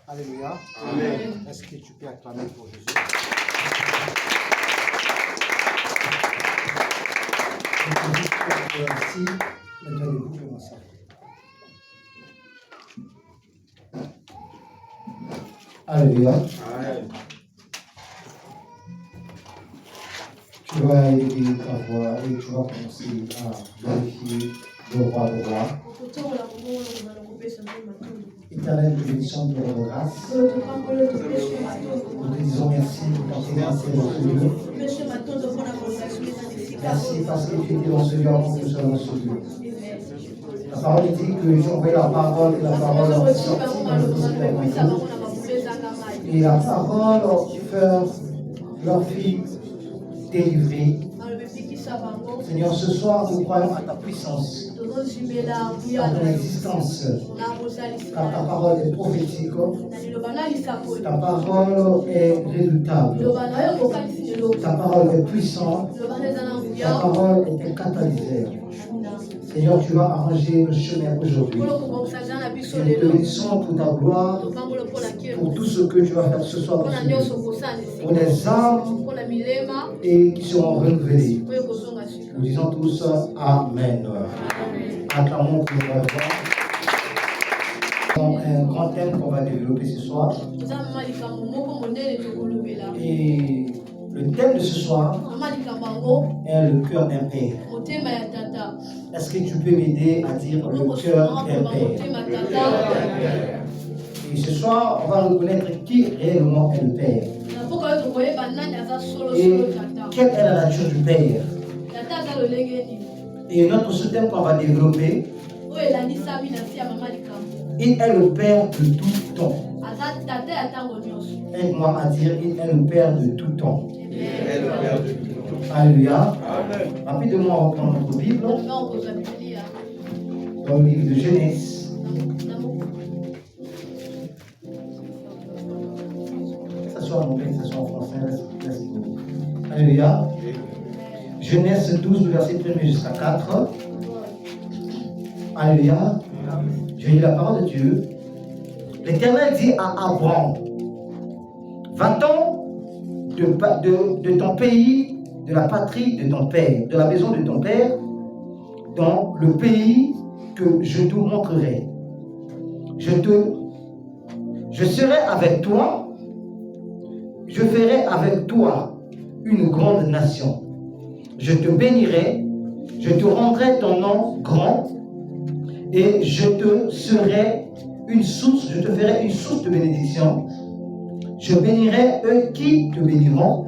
Alléluia. Amen. Est-ce que tu peux acclamer pour Jésus? Ici, maintenant debout, comment ça? Alléluia. Amen. Tu vas élever ta voix et tu vas commencer à glorifier le roi de roi. Éternel, nous bénissons pour votre grâce. Nous te disons merci pour ton fidélité dans ce lieu. Merci parce que tu étais dans ce lieu avant que nous soyons dans ce lieu. La parole dit que j'ai envoyé la parole et la parole est sortie dans le discours. Et la parole leur fit délivrer. Seigneur, ce soir, nous croyons à ta puissance, à ton existence, car ta parole est prophétique, ta parole est redoutable, ta parole est puissante, ta parole est un catalyseur. Seigneur, tu vas arranger le chemin aujourd'hui. Nous te bénissons pour ta gloire, pour tout ce que tu vas faire ce soir, pour les âmes et qui seront renouvelées. Nous disons tous Amen. Acclamons pour le roi. Un grand thème qu'on va développer ce soir. Et le thème de ce soir est le cœur d'un père. Est-ce que tu peux m'aider à dire le cœur d'un père? Et ce soir, on va reconnaître qui réellement est le père. Et quelle est la nature du père? Et notre ce thème qu'on va développer, il est le père de tout temps. Aide-moi à dire, il est le père de tout temps. Alléluia. Rapidement, on reprend notre Bible. Dans le livre de Genèse. Que ce soit en anglais, que ce soit en français, laisse-nous. Alléluia. Genèse 12, verset 1 jusqu'à 4. Alléluia. Je lis la parole de Dieu. L'Éternel dit à Abraham, va-t'en de ton pays, de la patrie de ton père, de la maison de ton père, dans le pays que je te montrerai. Je serai avec toi, je ferai avec toi une grande nation. Je te bénirai, je te rendrai ton nom grand, et je te ferai une source de bénédiction. Je bénirai eux qui te béniront,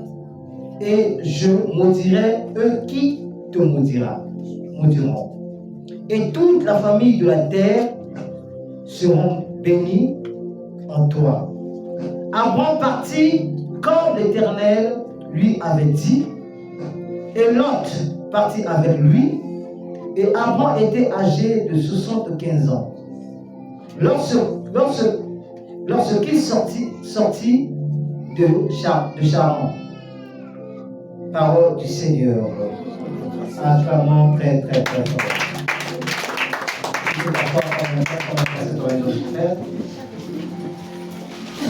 et je maudirai eux qui te maudiront. Et toute la famille de la terre seront bénies en toi. Abraham partit quand l'Éternel lui avait dit, et Lot partit avec lui, et Abraham était âgé de 75 ans. Lorsqu'il sortit de Charan. Parole du Seigneur. Acclamons très très très fort.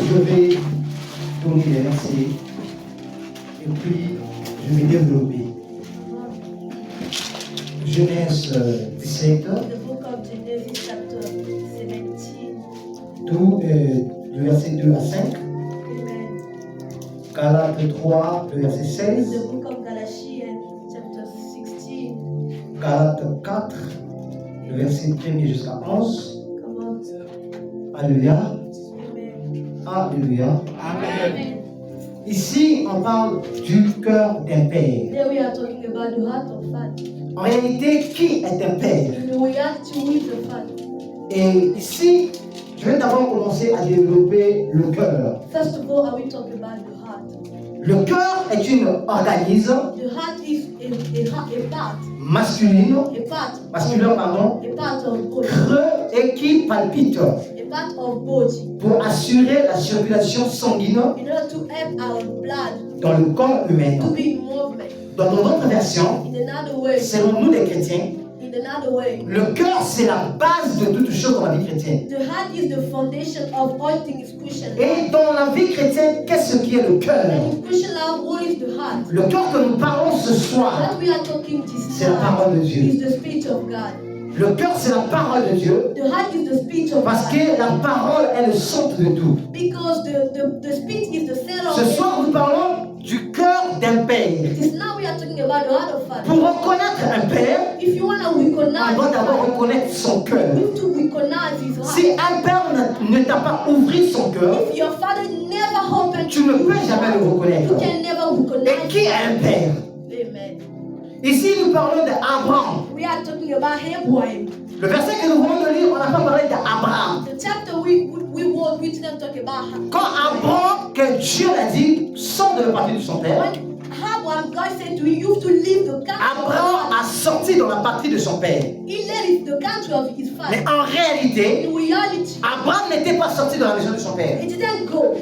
Je vais donner les versets et puis je vais développer. Genèse 17. Le verset 2 à 5. Galates 3, le verset 16. Galates 4, le verset 1 jusqu'à 11. Alléluia. Alléluia. Amen. Ici, on parle du cœur d'un père. En réalité, qui est un père? Et ici, je vais d'abord commencer à développer le cœur. Le cœur est une organisme masculin, creux et qui palpite pour assurer la circulation sanguine dans le corps humain. Dans notre version, selon nous les chrétiens, in another way, Le cœur, c'est la base de toute chose dans la vie chrétienne. the heart is the foundation of all things Christian life. Et dans la vie chrétienne, qu'est-ce qui est le cœur? And in Christian life, what is the heart? Le cœur que nous parlons ce soir, What we are talking this c'est la parole de Dieu. is the speech of God. Le cœur, c'est la parole de Dieu. The heart is the speech of Parce God. que la parole est le centre de tout. Because the speech is the center of Ce soir, nous parlons du cœur d'un père. This now we are talking about the heart of Father. Pour reconnaître un père, If you want to on recognize doit his d'abord heart, reconnaître son cœur. you have to recognize his heart. Si un père ne t'a pas ouvert son cœur, If your father never opened tu ne peux jamais le you reconnaître. can never Et recognize qui est un père? Amen. Ici, nous parlons d'Abraham. We are talking about Abraham. Le verset que nous venons de lire, on n'a pas parlé d'Abraham. The chapter we wrote, we didn't talk about Quand Abraham, que Dieu l'a dit, sort de la patrie de son père, when Abraham, God said to him, you have to leave the country of Abraham your a sorti dans la patrie de son père. He left the country of his Mais father. en réalité, In reality, Abraham n'était pas sorti dans la maison de son père. he didn't go.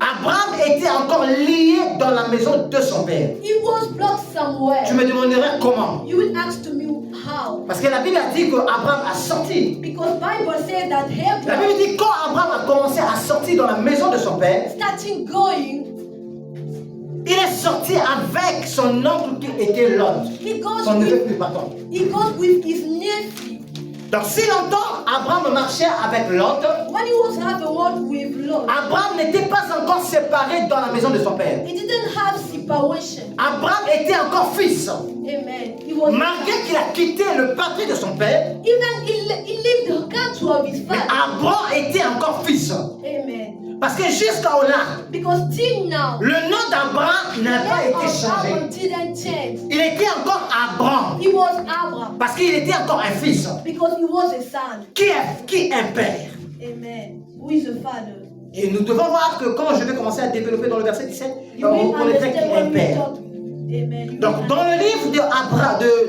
Abraham était encore lié dans la maison de son père. He was blocked somewhere. Tu me demanderais comment? You will ask to me how. Parce que la Bible a dit qu'Abraham a sorti. Because Bible says that La Abraham Bible dit quand Abraham a commencé à sortir dans la maison de son père, starting going, il est sorti avec son oncle qui était Lot. he goes Son neveu, with pardon. with his nephew. Donc si longtemps Abraham marchait avec Lot, When he was having one with Lot, Abraham n'était pas encore séparé dans la maison de son père. he didn't have separation. Abraham était encore fils. Amen. He was Malgré qu'il a quitté le patrie de son père, even he left the country of his mais father. Abraham était encore fils. Amen. Parce que jusqu'à là, Because till now, le nom d'Abraham n'a the pas name été of changé. Abraham didn't change. Il était encore Abraham. He was Abraham Parce qu'il était encore un fils. because he was a son. Qui est un père? Amen. Who is a father? Et nous devons voir que quand je vais commencer à développer dans le verset 17, You on will reconnaîtra qu'il understand est un when we père. talk. Amen. You Donc will dans le livre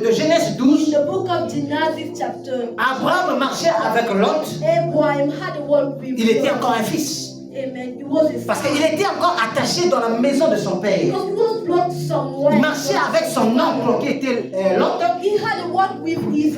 de Genèse In 12, the book of Genesis chapter, Abraham marchait avec Lot. Abraham had a word with Il était God. encore un fils. Amen. He was a Parce son. qu'il était encore attaché dans la maison de son père. Because he was blocked somewhere. Il marchait avec son oncle qui était Lot. He had a word with his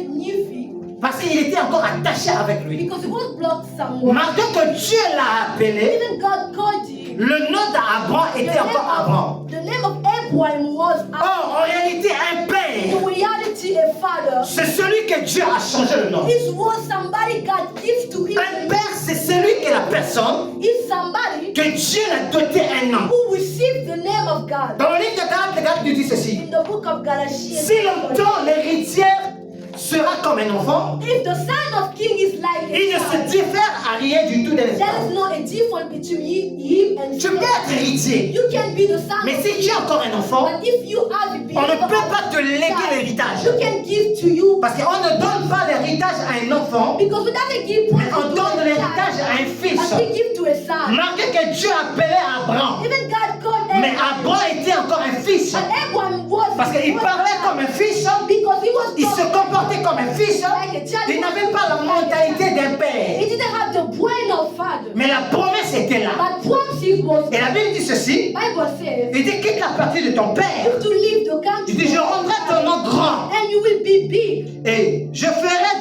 nephew. Parce qu'il était encore attaché avec lui. Because he was blocked somewhere. Malgré que Dieu l'a appelé, Even God called him. le nom d'Abraham était encore Abraham. The name of Abraham was Or, en réalité, un in père, reality a father. c'est celui que Dieu a changé le nom. This was somebody God gives to him. Un père, c'est celui qui est la personne Is somebody que Dieu l'a doté un nom. who received the name of God. Dans le livre de Galates, il dit ceci. In the book of Galatians. Si longtemps l'héritière sera comme un enfant, If the son of king is like il ne a se child, diffère à rien du tout de there l'esclave. is no a difference between him and Tu peux être héritier, you can be the son mais of si tu es encore un enfant, but if you have the on ne peut pas te léguer child, l'héritage. you can give to you Parce qu'on ne donne pas l'héritage à un enfant, because we doesn't give mais property on to donne a l'héritage child, à un fils. but we give to a son. Malgré que Dieu appelait Abraham, Even God called mais Abraham était encore un fils. but Abraham was Parce qu'il parlait comme un fils, because he was il se comportait comme un fils, like a child. il n'avait pas la mentalité d'un He père. didn't have the brain of father. Mais la promesse était là. But promises was Et la Bible dit ceci, Bible says il dit quitte la partie de ton you père. have to leave the Il country dit je rendrai ton nom grand and you will be big. et je rendrai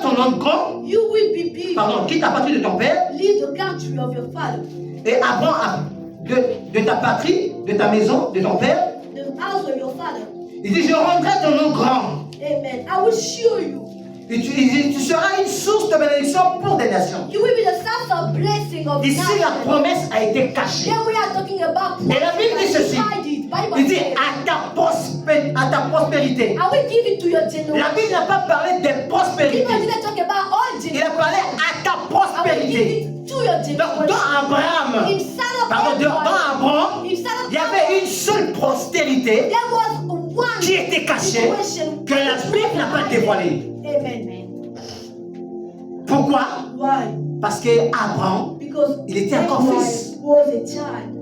ton nom grand. You will be big. Pardon, quitte la partie de ton père Leave the country of your father. et Abraham de ta patrie, de ta maison, de ton père. The house of your father. Il dit je rendrai ton nom grand. Amen. I will show you. Et tu seras une source de bénédiction pour des nations. You will be the source of blessing of Ici la nations. promesse a été cachée. Then we are talking about Et la Bible dit ceci. Bible Il dit says, à ta prospérité. I will give it to your La generation. Bible n'a pas parlé de People prospérité. didn't talk about all Il a generation. parlé à ta I will give prospérité. it to your Donc, generation. dans Abraham, Inside of pardon, dans Abraham, Abraham, inside of il y avait une seule postérité there was one qui était cachée situation que la Bible n'a pas dévoilée. Amen. Pourquoi? Why? Parce que Abraham, Because il était encore Abraham fils. was a child.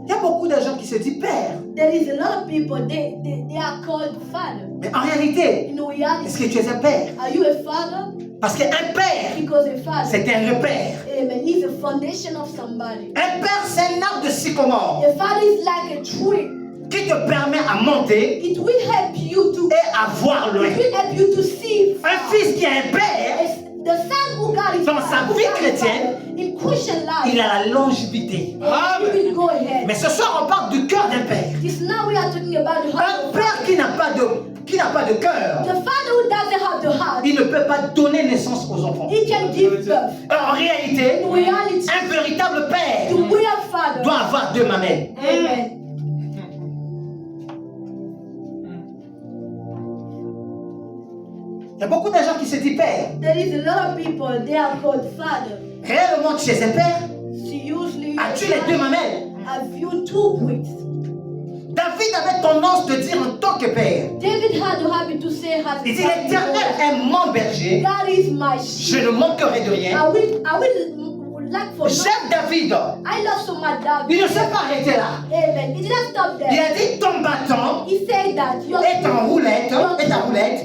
Il y a beaucoup de gens qui se disent père. There is a lot of people, they are called father. Mais en réalité, In est-ce reality, que tu es un père? are you a father? Parce qu'un père, Because a father, c'est un repère. amen, is the foundation of somebody. Un père, c'est un arbre de sycomore A father is like a tree qui te permet à monter It will help you to. et à voir loin. It will help you to see. Un fils qui a un père, The son who got his dans sa vie chrétienne, in Christian life, il a la longévité. he will go ahead. Mais ce soir, on parle du cœur d'un père. This now we are talking about the heart. Un père qui n'a pas de cœur, The father who doesn't have the heart, il ne peut pas donner naissance aux enfants. he can give birth. En réalité, In reality, un véritable père the real father. doit avoir deux mamelles. Amen. Il y a beaucoup de gens qui se disent père. There is a lot of people, they are called father. Réellement, tu es un père. She usually As-tu les deux mamelles? have you two bricks. David avait tendance de dire en tant que père. David had the habit to say, Il dit l'Éternel est mon berger. God is my Je sheep. ne manquerai de rien. I will lack for nothing. J'aime David. I love so much David. Il ne s'est pas arrêté là. Amen. He didn't stop Il there. a dit ton bâton He said that your et ta roulette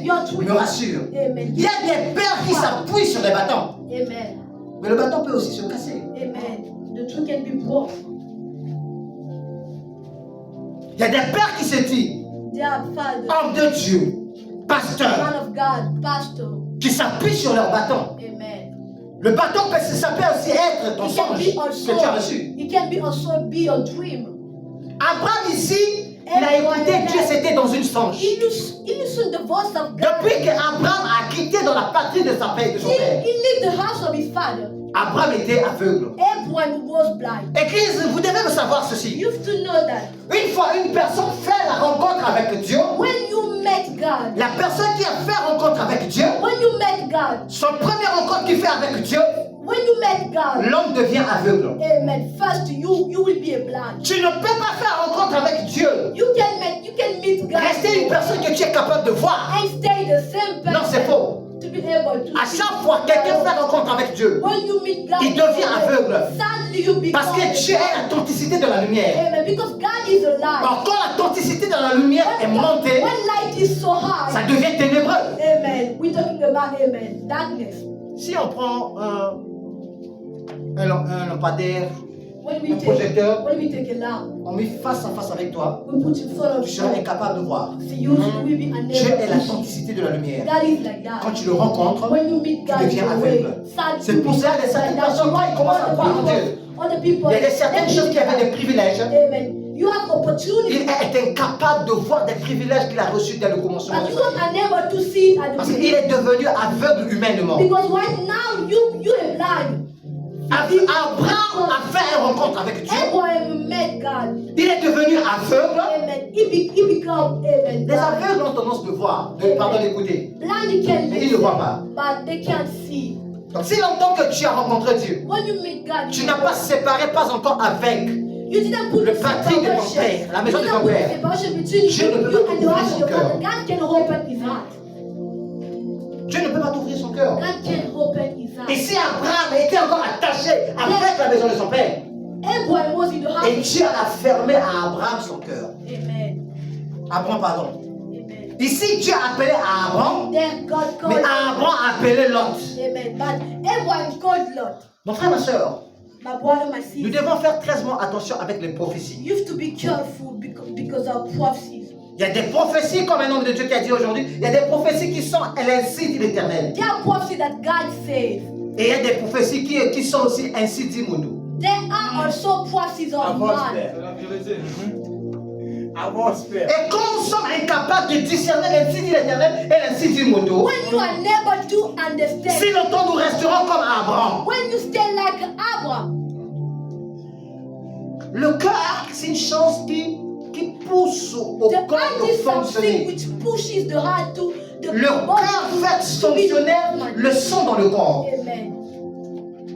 your twin. me rassure. Amen. Il y a des pères qui s'appuient sur les bâtons. Amen. Mais le bâton peut aussi se casser. Amen. The truth can be broke. Il y a des pères qui se disent They are fathers, homme de Dieu, pasteur, man of God, pastor. qui s'appuient sur leur bâton. Amen. Le bâton, ça peut aussi être ton It can songe be also. que tu as reçu. It can be also be your dream. Abraham ici, il a écouté Dieu, c'était dans une songe. He listened to the voice of God. Depuis qu'Abraham a quitté dans la patrie de son père, He left the house of his father. Abraham était aveugle. Abraham was blind. Église, vous devez me savoir ceci. You have to know that Une fois une personne fait la rencontre avec Dieu, when you met God, la personne qui a fait rencontre avec Dieu, when you met God, son premier rencontre qu'il fait avec Dieu, when you met God, l'homme devient aveugle. amen. First, you will be a blind. Tu ne peux pas faire rencontre avec Dieu. You can meet God. Rester une personne que tu es capable de voir. And stay the same person. Non, c'est faux. To be able to À chaque fois que quelqu'un fait rencontre avec Dieu, when you meet God, il devient aveugle. sadly you become Parce que Dieu est l'authenticité de la lumière. amen. Because God is alive. Alors quand l'authenticité de la lumière est montée, When light is so high, ça devient ténébreux. amen. We're talking about amen. Darkness. Si on prend un lampadaire, When un we projecteur, take a lamp, on met face à face avec toi, we put in front of tu seras you. incapable de voir. So you will be unable Dieu est to see. l'authenticité de la lumière. God is like that. Quand tu le rencontres, When you meet tu God, deviens in a way, aveugle. sad C'est pour ça que certaines personnes, quand ils commencent à croire en Dieu, il y a certaines choses qui avaient des privilèges. Amen. You have opportunity, Il est incapable de voir des privilèges qu'il a reçus dès le commencement. but you are unable to see it at the Parce qu'il beginning. est devenu aveugle humainement. Because right now you are blind. Abraham a fait une rencontre avec Dieu. Abraham met God. Il est devenu aveugle. Amen. He become amen. Les blind. aveugles ont tendance de voir, pardon d'écouter. Blind can Mais ils ne voient pas. but they can't see. Donc si longtemps que tu as rencontré Dieu, When you meet God, tu n'as pas séparé pas encore avec you didn't put le the patrie de ton separation. père, la maison You de didn't ton put the père. separation between Dieu ne peut you pas and the ouvrir house son of your cœur. father. God can open his heart. Dieu ne peut pas t'ouvrir son cœur. God can open his heart. Et si Abraham était encore attaché avec la maison de son père, Abraham was in the house. et Dieu a fermé à Abraham son cœur. Amen. Abraham, pardon. Amen. Ici, Dieu a appelé à Abraham, Then God called. mais Abraham a appelé Lot. Amen. But Abraham called Lot. Mon frère, ma soeur, My brother, my nous sister. devons faire très attention avec les prophéties. You have to be careful because of prophecies. Il y a des prophéties, comme un homme de Dieu qui a dit aujourd'hui, il y a des prophéties qui sont ainsi dit l'Éternel. There are prophecies that God says. Et il y a des prophéties qui sont aussi ainsi dit Moudou. There are also prophecies of Avance, man. Père. Avance, Père. Et quand nous sommes incapables de discerner ainsi dit l'Éternel et ainsi dit Moudou, When you are never to understand. si longtemps nous resterons comme Abraham. When you stay like Abraham. Le cœur, c'est une chose qui pousse au The corps heart de is something fonctionner. which pushes the heart to the Le cœur fait fonctionner le sang dans le corps. Amen.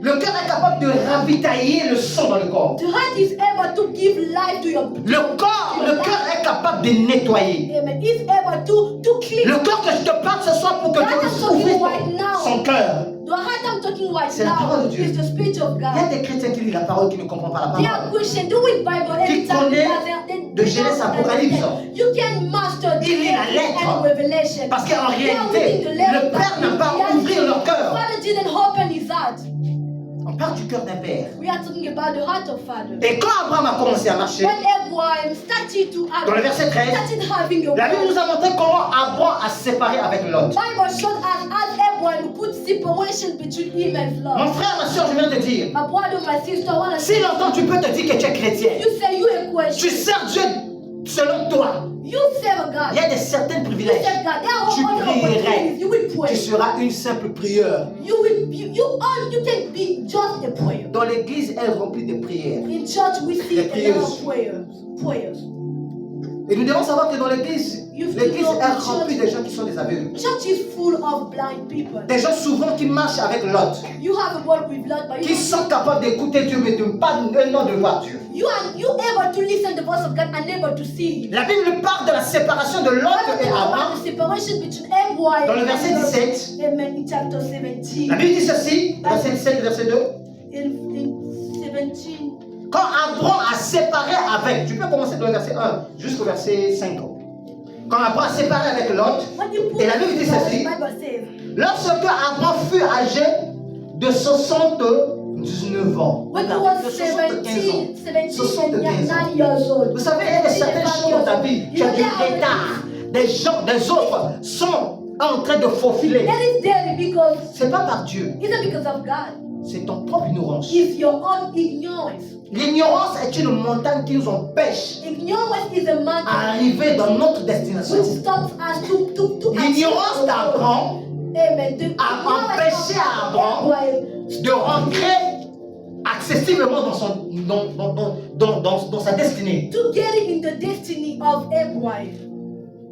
Le cœur est capable de ravitailler le sang dans le corps. The heart is able to give life to your Le cœur est capable de nettoyer. Amen. Is able to clean. Le cœur que je te parle ce soir pour que Dieu puisse ouvrir son cœur. The heart I'm talking right C'est la parole now de Dieu. is the speech of Il y a God. des chrétiens qui lisent la parole qui ne comprennent pas la They are parole. Christians, do read Bible every time. connaît They de Genèse à Apocalypse. You can master the Il lit la lettre. and Revelation. Parce qu'en They are réalité, reading the letter, le Père n'a pas but ouvert leur cœur. Father didn't open his heart. On parle du cœur d'un père. We are talking about the heart of Father. Et quand Abraham a commencé à marcher, When Abraham started to have, Dans le verset 13, started having a la Bible war. nous a montré comment Abraham a séparé avec Lot. Bible showed us as Abraham put separation between him and Mon Lot. frère, ma soeur, je viens de te dire, My brother, my sister, I want to si longtemps tu peux te dire que tu es chrétien, you say you a tu question. sers Dieu selon toi, You serve il God. y a des certains You privilèges. serve God. There are Tu other prierais. opportunities. You will Tu pray. seras une simple prière. You can be just a prayer. Dans l'église, elle est remplie de prières. In church, we see Les a lot prieuses. of prayers. Et nous devons savoir que dans l'église You est feel remplie church. de gens qui sont des aveugles. Church is full of blind people. Des gens souvent qui marchent avec l'autre, You have a work with Lord, but qui sont capables d'écouter Dieu, mais de ne pas de voir Dieu. you able to listen the voice of God and able to see Him. La Bible parle de la séparation de Lot et About Abraham. the separation between Abraham Dans le verset and Lot. 17, Amen. In chapter 17. la Bible dit ceci, verset 17 et verset 2. In 17. Quand Abraham a séparé avec, tu peux commencer dans le verset 1 jusqu'au verset 5. Quand Abraham a séparé avec Lot, When you put et la Bible dit ceci, Bible says, lorsque Abraham fut âgé de 79 ans, when he regardez, de was 75 ans, 17 and 75 ans. 9 years old. Vous savez, il y a certaines choses dans ta vie, tu as du retard. Des gens, des autres sont en train de faufiler. That is there because C'est pas par Dieu, it's not because of God. c'est ton propre ignorance. It's your own ignorance. L'ignorance est une montagne qui nous empêche Ignorance is a mountain d'arriver dans notre destination. which stops us to L'ignorance achieve our goal. d'Abraham Amen. The a ignorance empêché of Abraham Abraham de rentrer accessiblement dans sa destinée. to get in the destiny of Abraham.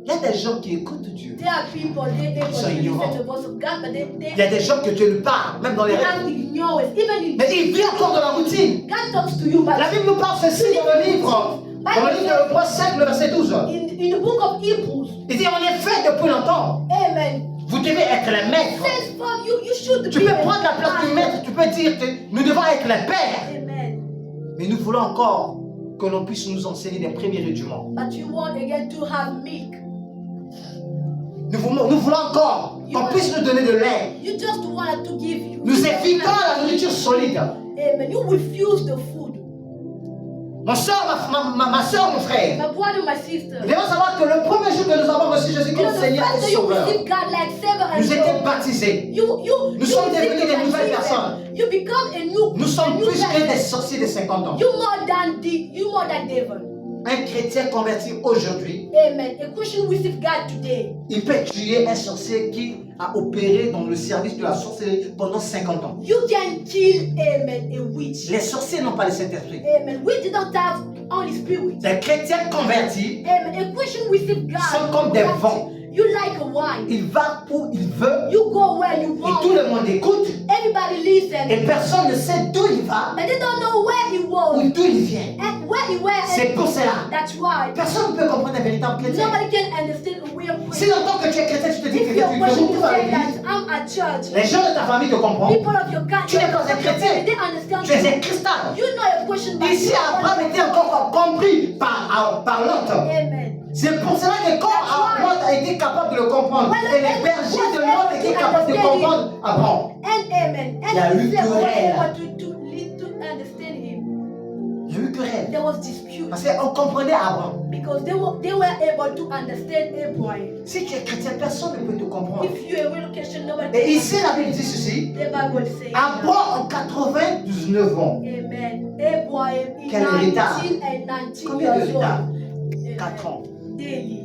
Il y a des gens qui écoutent Dieu. There are people they able sont to ignorants. listen to the voice of God, but Il y a des gens que Dieu lui parle, même dans les they rêves. have ignorance. Even in Mais il vit encore dans la routine. God talks to you, but La Bible nous parle ceci dans le livre de Hébreux 5, le verset 12. in the book of Hebrews, Il dit en effet, depuis longtemps, Amen. vous devez être les maîtres. Says for you should Tu be peux a prendre la place du maître, tu peux dire que nous devons être les pères. Amen. Mais nous voulons encore que l'on puisse nous enseigner des premiers rudiments. But you want again to have milk. Nous voulons encore qu'on puisse nous donner de lait. You just want to give you. Nous évitons la nourriture solide. Amen. You refuse the food. Ma soeur, ma soeur, mon frère, My brother, my sister. nous devons savoir que le premier jour que nous avons reçu Jésus You know, comme the Seigneur first et day you Sauveur, receive God like Savior and nous étions Lord, baptisés. you sommes receive devenus des Him nouvelles as personnes. Jesus. You become a new. Nous sommes a new plus que person. des sorciers de 50 ans. You more than devil. Un chrétien converti aujourd'hui, Amen. A Christian receive God today. il peut tuer un sorcier qui a opéré dans le service de la sorcellerie pendant 50 ans. You can kill, amen, a witch. Les sorciers n'ont pas le Saint-Esprit. Amen. We don't have Holy Spirit. Les chrétiens convertis Amen. A Christian receive God. sont comme des vents. You like a wine. Il va où il veut You go where you et want. tout le monde écoute Everybody listen. et personne ne sait d'où il va But they don't know where he was. ou d'où il vient. And where he went. C'est pour cela. That's why. Personne ne peut comprendre un véritable chrétien. Nobody can understand a real Si Christian. longtemps que tu es chrétien, tu te dis que If tu your te question retrouves à say l'église, that I'm at church, les gens de ta famille te comprennent. people of your country, Tu n'es pas un chrétien. they understand Tu es un you. cristal. You know a question. but Ici, you don't Abraham était encore compris par l'autre. Amen. C'est pour cela que quand Abraham a été capable de le comprendre, et les bergers de l'autre étaient capables de comprendre Abraham. And amen. And Il y a eu they were querelle. able to understand him. Il y a eu querelle. There was dispute Parce qu'on comprenait Abraham. because they were able to understand Abraham. Si tu es chrétien, personne ne peut te comprendre. If you're a real Christian, nobody Et can. ici, la Bible dit ceci. The Bible says. Abraham en 99 ans. Amen. Abraham in Quel retard. 19 and 19 Combien de years retard? old. 4 ans. Daily.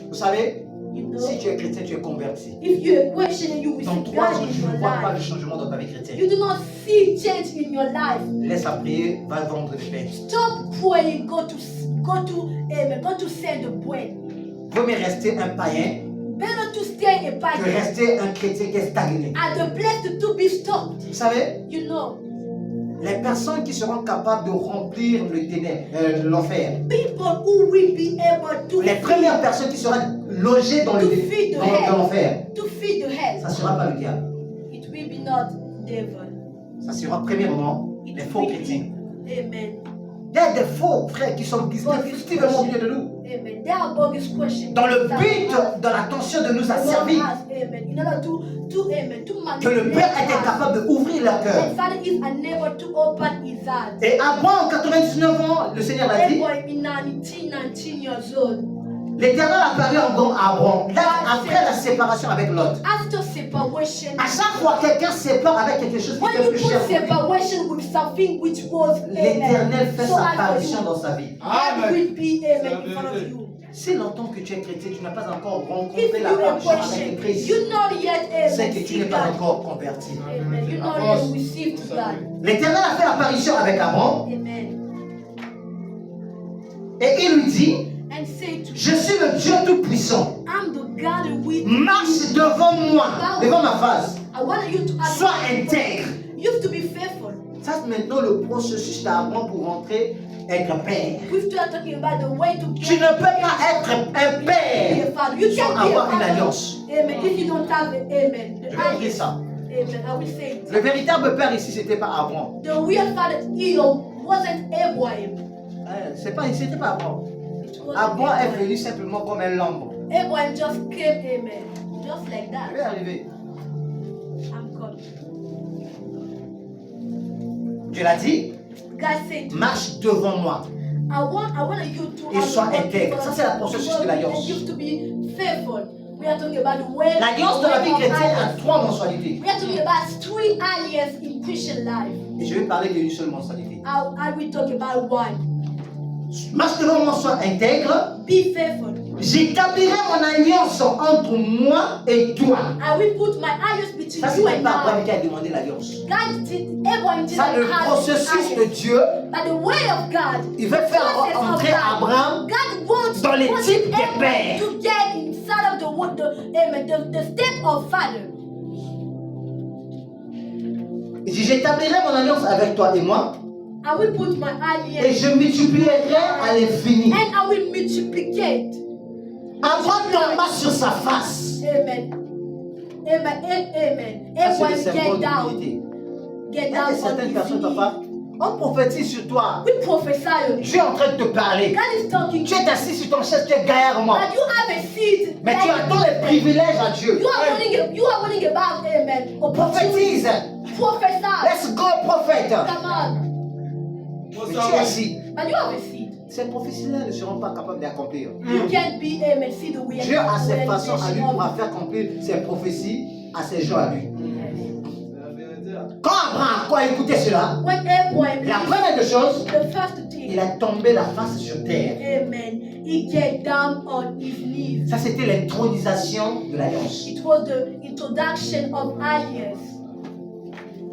Vous savez, You know, si tu es chrétien, tu es converti. if you're a Christian and you Dans receive 3 ans, God in tu your ne vois pas le life, changement dans ta vie chrétienne. you do not see change in your life. Laisse à prier, va vendre des pains. Stop praying. Go to send the bread. Vaut mieux rester un païen Better to stay a que pagan rester un chrétien qui est stagné. at the place to be stopped. Vous savez, You know, les personnes qui seront capables de remplir l'enfer, people who will be able to les premières personnes qui seront logées dans l'enfer, to feed the head. ça ne sera pas le diable. It will be not devil. Ça sera premièrement les faux chrétiens. Amen. Il y a des faux frères qui sont définitivement au milieu de nous. Amen. There are bogus questions. Dans le but, dans l'intention de nous asservir, Amen. In order to que le Père était capable d'ouvrir leur cœur. And Father is unable to open his heart. Et Abraham, 99 ans, le Seigneur l'a dit, Abraham in 19 years old. l'Éternel a parlé encore à Abraham, là, après la séparation avec Lot. After separation, À chaque fois que quelqu'un sépare avec quelque chose qui when était you plus put cher pour lui, separation with something which was l'Éternel fait so sa hard for apparition you, dans sa vie. that will be amen in front of you. Si longtemps que tu es chrétien, tu n'as pas encore If rencontré you l'apparition are avec question, Christ, you're not yet c'est amen. que tu n'es pas encore converti. Amen. You're not yet received to God. L'Éternel a fait apparition avec Abraham Amen. et il lui dit, And say to je suis le Dieu Tout-Puissant. I'm the God with Marche devant moi, devant ma face. I want you to ask. Sois intègre. You have to be faithful. Ça, c'est maintenant le processus d'Abraham pour rentrer être père. We start talking about the way to Tu ne peux pas être un be père a father. You sans can't be a avoir une father. alliance. Amen. If you don't have the amen. The Je vais écrire ça. Amen. I will say it. Le véritable père ici, c'était pas Abraham. The real father, wasn't Abraham. C'était pas Abraham. It was Abraham est venu simplement comme un lambeau. Abraham just came, amen. Just like Je vais that. arriver. I'm coming. Dieu l'a dit, God said, marche devant moi. I want you to Et sois intègre. Ça, c'est la processus de l'alliance. You have to be faithful. We are talking about the way. L'alliance de la vie of chrétienne a alliance. 3 mensualités. We are talking about 3 alliances in Christian life. Et je vais parler d'une seule mensualité. I will talk about one. Marche devant moi, sois intègre. Be faithful. J'établirai mon alliance entre moi et toi. I will put my alliance between Ça, you c'est and pas Abraham I. qui a demandé l'alliance. Abraham didn't Ça, le have processus de alliance. Dieu, But the way of God, il veut faire process of entrer God, Abraham God wants dans les wants types des Abraham pères. to get inside of the state of father. Il dit, j'établirai mon alliance avec toi et moi, I will put my et alliance je multiplierai à l'infini. and I will multiplicate. Abraham tomba sur sa face. Amen. Amen. Amen. Ça, c'est le Abraham symbole get down. d'humilité. Get Il y a down certaines on personnes, his knees. papa, on prophétise sur toi. We prophesy on you. Je suis en train de te parler. God is talking Tu to es you. assis sur ton chaise, tu es derrière moi. But you have a seat. Mais tu attends les privilèges à Dieu. You are running about, amen. Prophétise. Prophesy. Let's go, prophète. Come on. Mais tu es assis. But you have a seat. Ces prophéties-là ne seront pas capables d'accomplir. You can't be, amen. See the way. Dieu a ses façons à lui pour faire accomplir ses prophéties à ses gens à lui. Quand Abraham a écouté cela, When Abraham, la première des choses, the first thing, il a tombé la face sur terre. amen, he get down on his knees. Ça, c'était l'intronisation de l'alliance. It was the introduction of alliance.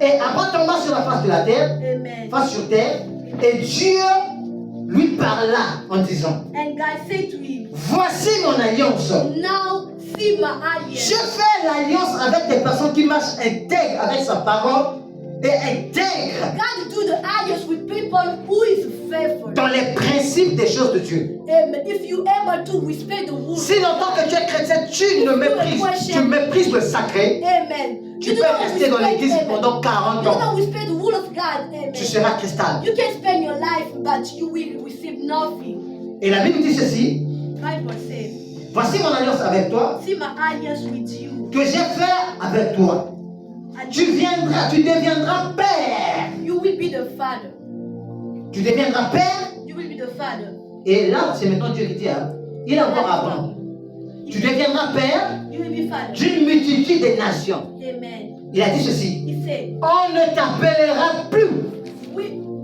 Et Abraham tomba sur la face de la terre, Amen. face sur terre, et Dieu lui parla en disant, And God said to him, voici mon alliance. now see my Je alliance. fais l'alliance avec des personnes qui marchent intègres avec sa parole et intègres God do the alliance with people who is faithful. dans les principes des choses de Dieu. Amen. If you able to respect the rules. Si longtemps que tu es chrétien, tu méprises le sacré, Amen. tu peux rester dans l'église pendant 40 You ans. don't respect the rule of God. Amen. Tu seras cristal. You can spend your life, but you will receive nothing. Et la Bible dit ceci, Bible says, voici mon alliance avec toi, see my alliance with you. que j'ai fait avec toi. And Tu deviendras père. you will be the father. Tu deviendras père. You will be the father. Et là, c'est maintenant Dieu qui dit, hein, il est encore avant. Tu deviendras père You will be father. d'une multitude de nations. Amen. Il a dit ceci, He said, on ne t'appellera plus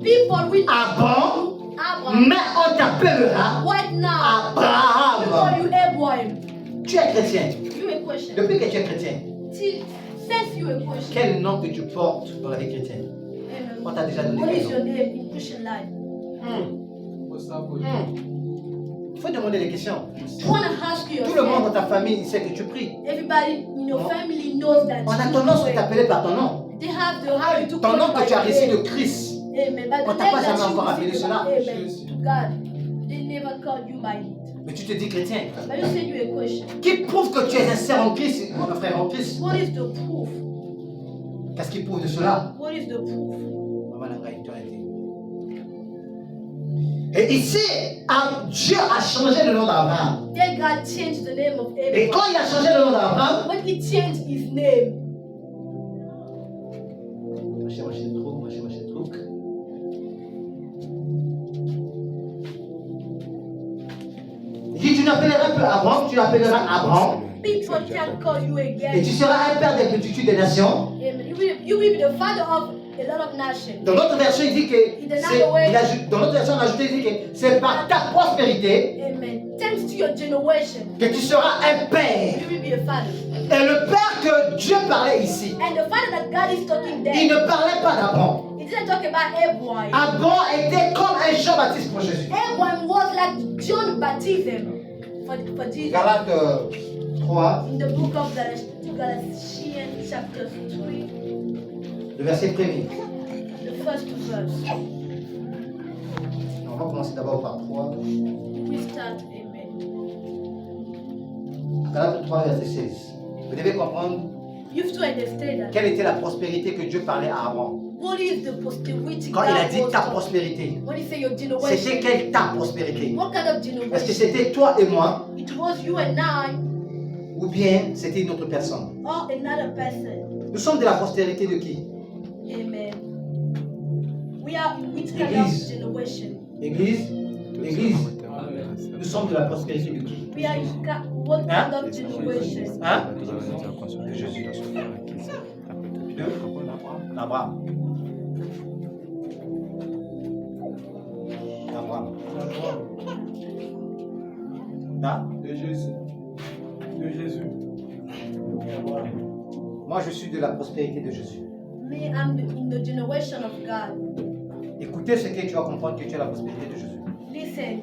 people will Abraham, Abraham. mais on t'appellera Right now, Abraham. before you Abraham, Tu es chrétien. you a question. Depuis que tu es chrétien, Since you a question. quel nom que tu portes dans la vie chrétienne? Amen. On t'a déjà donné What quel is your nom? name in Christian life? Il faut demander des questions. You want to ask Tout le monde dans yourself. ta famille sait que tu pries. Everybody in your Non. family knows that. On a you tendance à pray. t'appeler par ton nom. They have the habit to Ton call nom you que by tu as your reçu name. de Christ. Amen. But On the t'a name pas that jamais you encore appelé receive cela. Amen. To God, they never called you by it. Mais tu te dis chrétien. But you said you a question. Qui prouve que tu es sincère en Christ, mon frère en Christ? What is the proof? Qu'est-ce qui prouve de cela? What is the proof? Maman n'a pas été. Et ici, Dieu a changé le nom d'Abraham. Then God changed the name of Et Abraham. quand il a changé le nom d'Abraham, When he changed his name, il dit, tu n'appelleras plus Abraham, tu l'appelleras Abraham. people can call you Et again. tu seras un père des multitudes des nations. Amen. You will be the father of a lot of nations. Dans notre version, il dit que dans notre version, on a ajouté, il dit que c'est par ta prospérité Amen. Thanks to your generation, que tu seras un père. you will be a father. Et le père que Dieu parlait ici, And the father that God is talking il there, ne parlait pas d'Abraham. he didn't talk about Abraham. Abraham était comme un Jean-Baptiste pour Jésus. Abraham was like John baptism for Jesus. Galates 3, In the book of Galatians chapter 3, le verset 1er. the first verse. On va commencer d'abord par 3. We start, amen. Galates 3, verset 16. Vous devez comprendre You have to understand that. quelle était la prospérité que Dieu parlait à Abraham. What is the prosperity Quand il a God dit was ta talking- prospérité, When he say your c'était generation, quelle ta prospérité? what kind of Est-ce que generation? c'était toi et moi It was you and I ou bien c'était une autre personne? or another person. Nous sommes de la postérité de qui? Amen. We are which kind Église. of generation? Église? Église. Nous sommes de la postérité de qui? We are what Hein? kind of generation? Hein? De Jésus. De Abraham. Abraham. Hein? De Jésus. De Jésus. Moi, je suis de la prospérité de Jésus. Me, I'm in the generation of God. Écoutez ce que tu vas comprendre que tu es la prospérité de Jésus. Listen,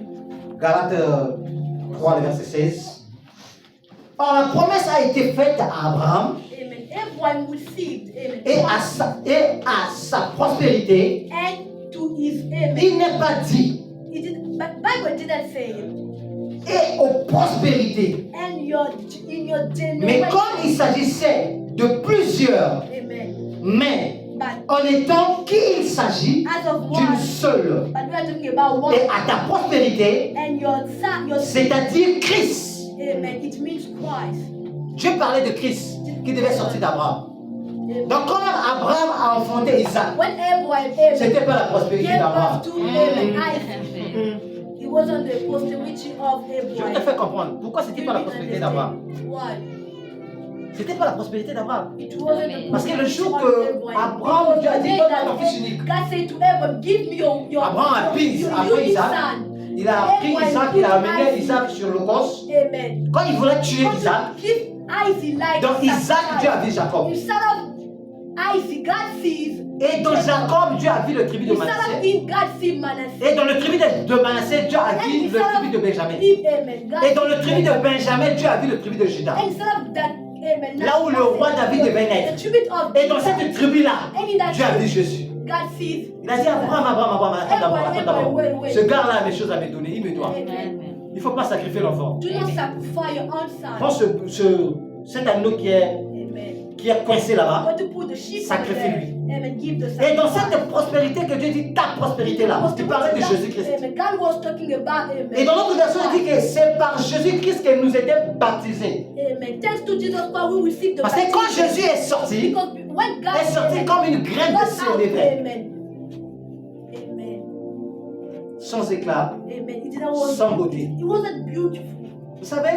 Galates 3, le verset 16. Or, la promesse a été faite à Abraham amen. Everyone received, amen. et à sa prospérité. And to his amen. Il n'est pas dit It did, but Bible didn't say it. et aux prospérités. And in your Mais generation. comme il s'agissait de plusieurs, Amen. mais But en étant qu'il s'agit as of d'une one, seule, but we are talking about one. et à ta prospérité, And your son, your c'est-à-dire Christ. amen. It means Christ. Dieu parlait de Christ qui devait sortir d'Abraham. Amen. Donc quand Abraham a enfanté Isaac, When Abraham, amen, c'était pas la prospérité gave d'Abraham. birth to amen, Isaac, it wasn't the prosperity of Je vais te Abraham. faire comprendre pourquoi c'était pas la prospérité d'Abraham. Why? C'était pas la prospérité d'Abraham. It wasn't the Parce que le jour prosperity of que Abraham. Abraham, Dieu a dit, The day donne-moi that ton fils unique. God said to Abraham, give me your Abraham a pris unique Isaac. son. Il a pris Isaac, il a amené Isaac sur le cos. Amen. Quand il voulait tuer Want to Isaac, give Isaac like dans Isaac, Dieu a vu Jacob. instead of Isaac, God sees. Et dans Jacob, Dieu a vu le tribu de Instead of Manassé. him, God sees Manasseh. Et dans le tribu de Manassé, Dieu a vu le tribu de Benjamin. Amen. God Et dans le sees tribu de Benjamin. Benjamin, Dieu a vu le tribu de Juda. And instead of that, amen. Là où le roi David devait naître. The tribute of Et dans cette tribu-là, and in that Dieu a vu tribe, Jésus. God sees. Il a dit Abraham, attends d'abord. Wait. Ce gars-là a des choses à me donner, il me doit. Amen. Il ne faut pas sacrifier l'enfant. Do not sacrifice your own Prends son. cet agneau qui est Amen. coincé là-bas. But to put the sheep over Sacrifie-lui. there. Amen. Give the Et dans sacrifice. cette prospérité que Dieu dit, ta prospérité-là, tu parlais de Jésus-Christ. Amen. God was talking about amen. Et dans notre version, il dit que c'est par Jésus-Christ que nous étions baptisés. Amen. Thanks to Jesus Christ, we receive the Parce que quand baptism. Jésus est sorti, Because when God est sorti amen, comme une graine de God ciel out, d'éveil. amen. Amen. Sans éclat, Amen. It didn't was, sans beauté. it wasn't beautiful. Vous savez,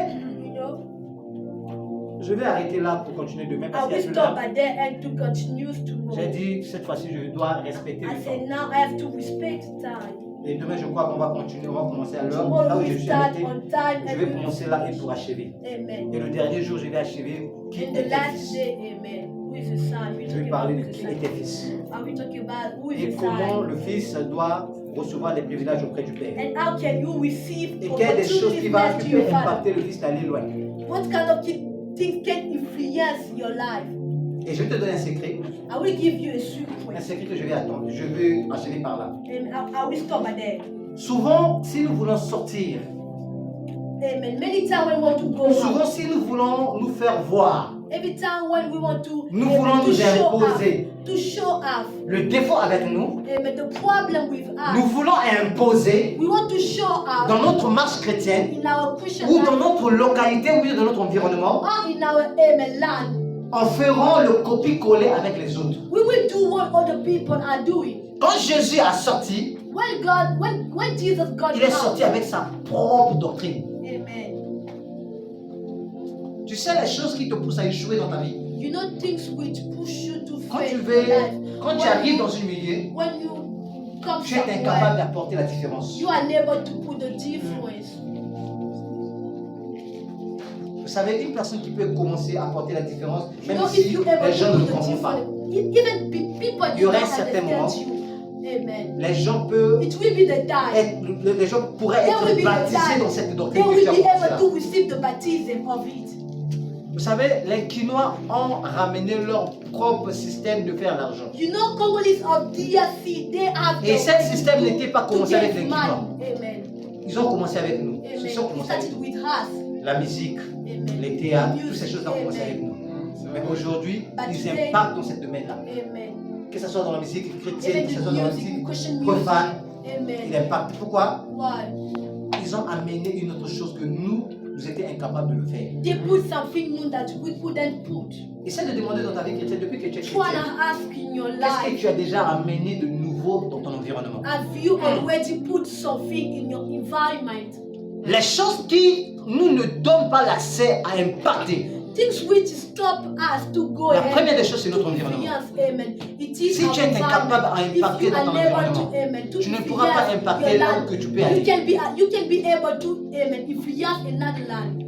You know. je vais arrêter là pour continuer demain I parce qu'il y will a plus stop là. by there and to continue tomorrow. J'ai dit, cette fois-ci, je dois respecter I le said temps. now I have to respect time. Et demain, je crois qu'on va continuer, on va commencer à l'heure, Tomorrow là où we je suis start arrêté. on time Je and vais we commencer là et pour achever. Amen. Et le dernier jour, je vais achever qui In the était last fils. day, amen. Who is the son? We Je vais talking parler about de the qui son. était fils. Are we talking about who is Et the comment son? le fils doit recevoir des privilèges auprès du Père. And how can you receive Et quelles des choses qui opportunities to your peuvent father? impacter le fils d'aller loin. What kind of things can influence your life? Et je vais te donner un secret. I will give you a Un secret. secret que je vais attendre. Je vais achever par là. And I will stop by there. Souvent, si nous voulons sortir, Amen. Many times we want to go souvent out. si nous voulons nous faire voir, Every time when we want to, nous voulons nous show imposer off, to show off, le défaut avec nous. the problem with Nous us, voulons imposer we want to show off dans notre marche chrétienne in our Christian ou dans life, notre localité ou dans notre environnement, or in our land. en faisant le copie-coller avec les autres. We will do what other people are doing. Quand Jésus a sorti, When Jesus got il est out, sorti avec sa propre doctrine. amen. Tu sais les choses qui te poussent à échouer dans ta vie. You know things which push you to Quand fail tu in veux, your life. quand tu arrives dans un milieu, When you come tu es incapable somewhere, d'apporter la différence. you are unable to put the difference. Vous savez, une personne qui peut commencer à apporter la différence, You même know, si if you ever les gens ne put the comprennent pas. difference, even people Il y aurait do un not certain understand you. Amen. Les gens peuvent It will be the time. les gens pourraient There will être be the baptisés time. dans cette They doctrine que will tu as be apportée là. able to receive the baptism of it. Vous savez, les Quinois ont ramené leur propre système de faire l'argent. You know, Congolese of DRC, they have Et the ce way système to- n'était pas to commencé avec get les money. Quinois. Amen. Ils ont commencé avec nous. Amen. Ils ont It commencé avec started nous. with us. La musique, Amen. les théâtres, Music. toutes ces choses ont commencé Amen. avec nous. Mais aujourd'hui, But ils today- impactent dans ce domaine-là. Amen. Que ce soit dans la musique chrétienne, Even que ce the soit dans la music, musique Christian music. profane, Amen. il impacte. Pourquoi? Why? Ils ont amené une autre chose que nous étions incapables de le faire. They put something new that we couldn't put. Essaie de demander dans ta vie chrétienne, depuis que tu es Try to chrétien, ask in your qu'est-ce que life, tu as déjà amené de nouveau dans ton environnement? have you already put something in your environment? Les choses qui nous ne donnent pas l'accès à impacter. Things which stop us to go La ahead première des choses, c'est to notre environnement. influence, amen. It is Si our tu es incapable à environment. impacter If you dans are ton unable environnement, to, amen, to tu ne pourras pas influence impacter your là land, où que tu peux you aller. can be able to, amen, influence another land.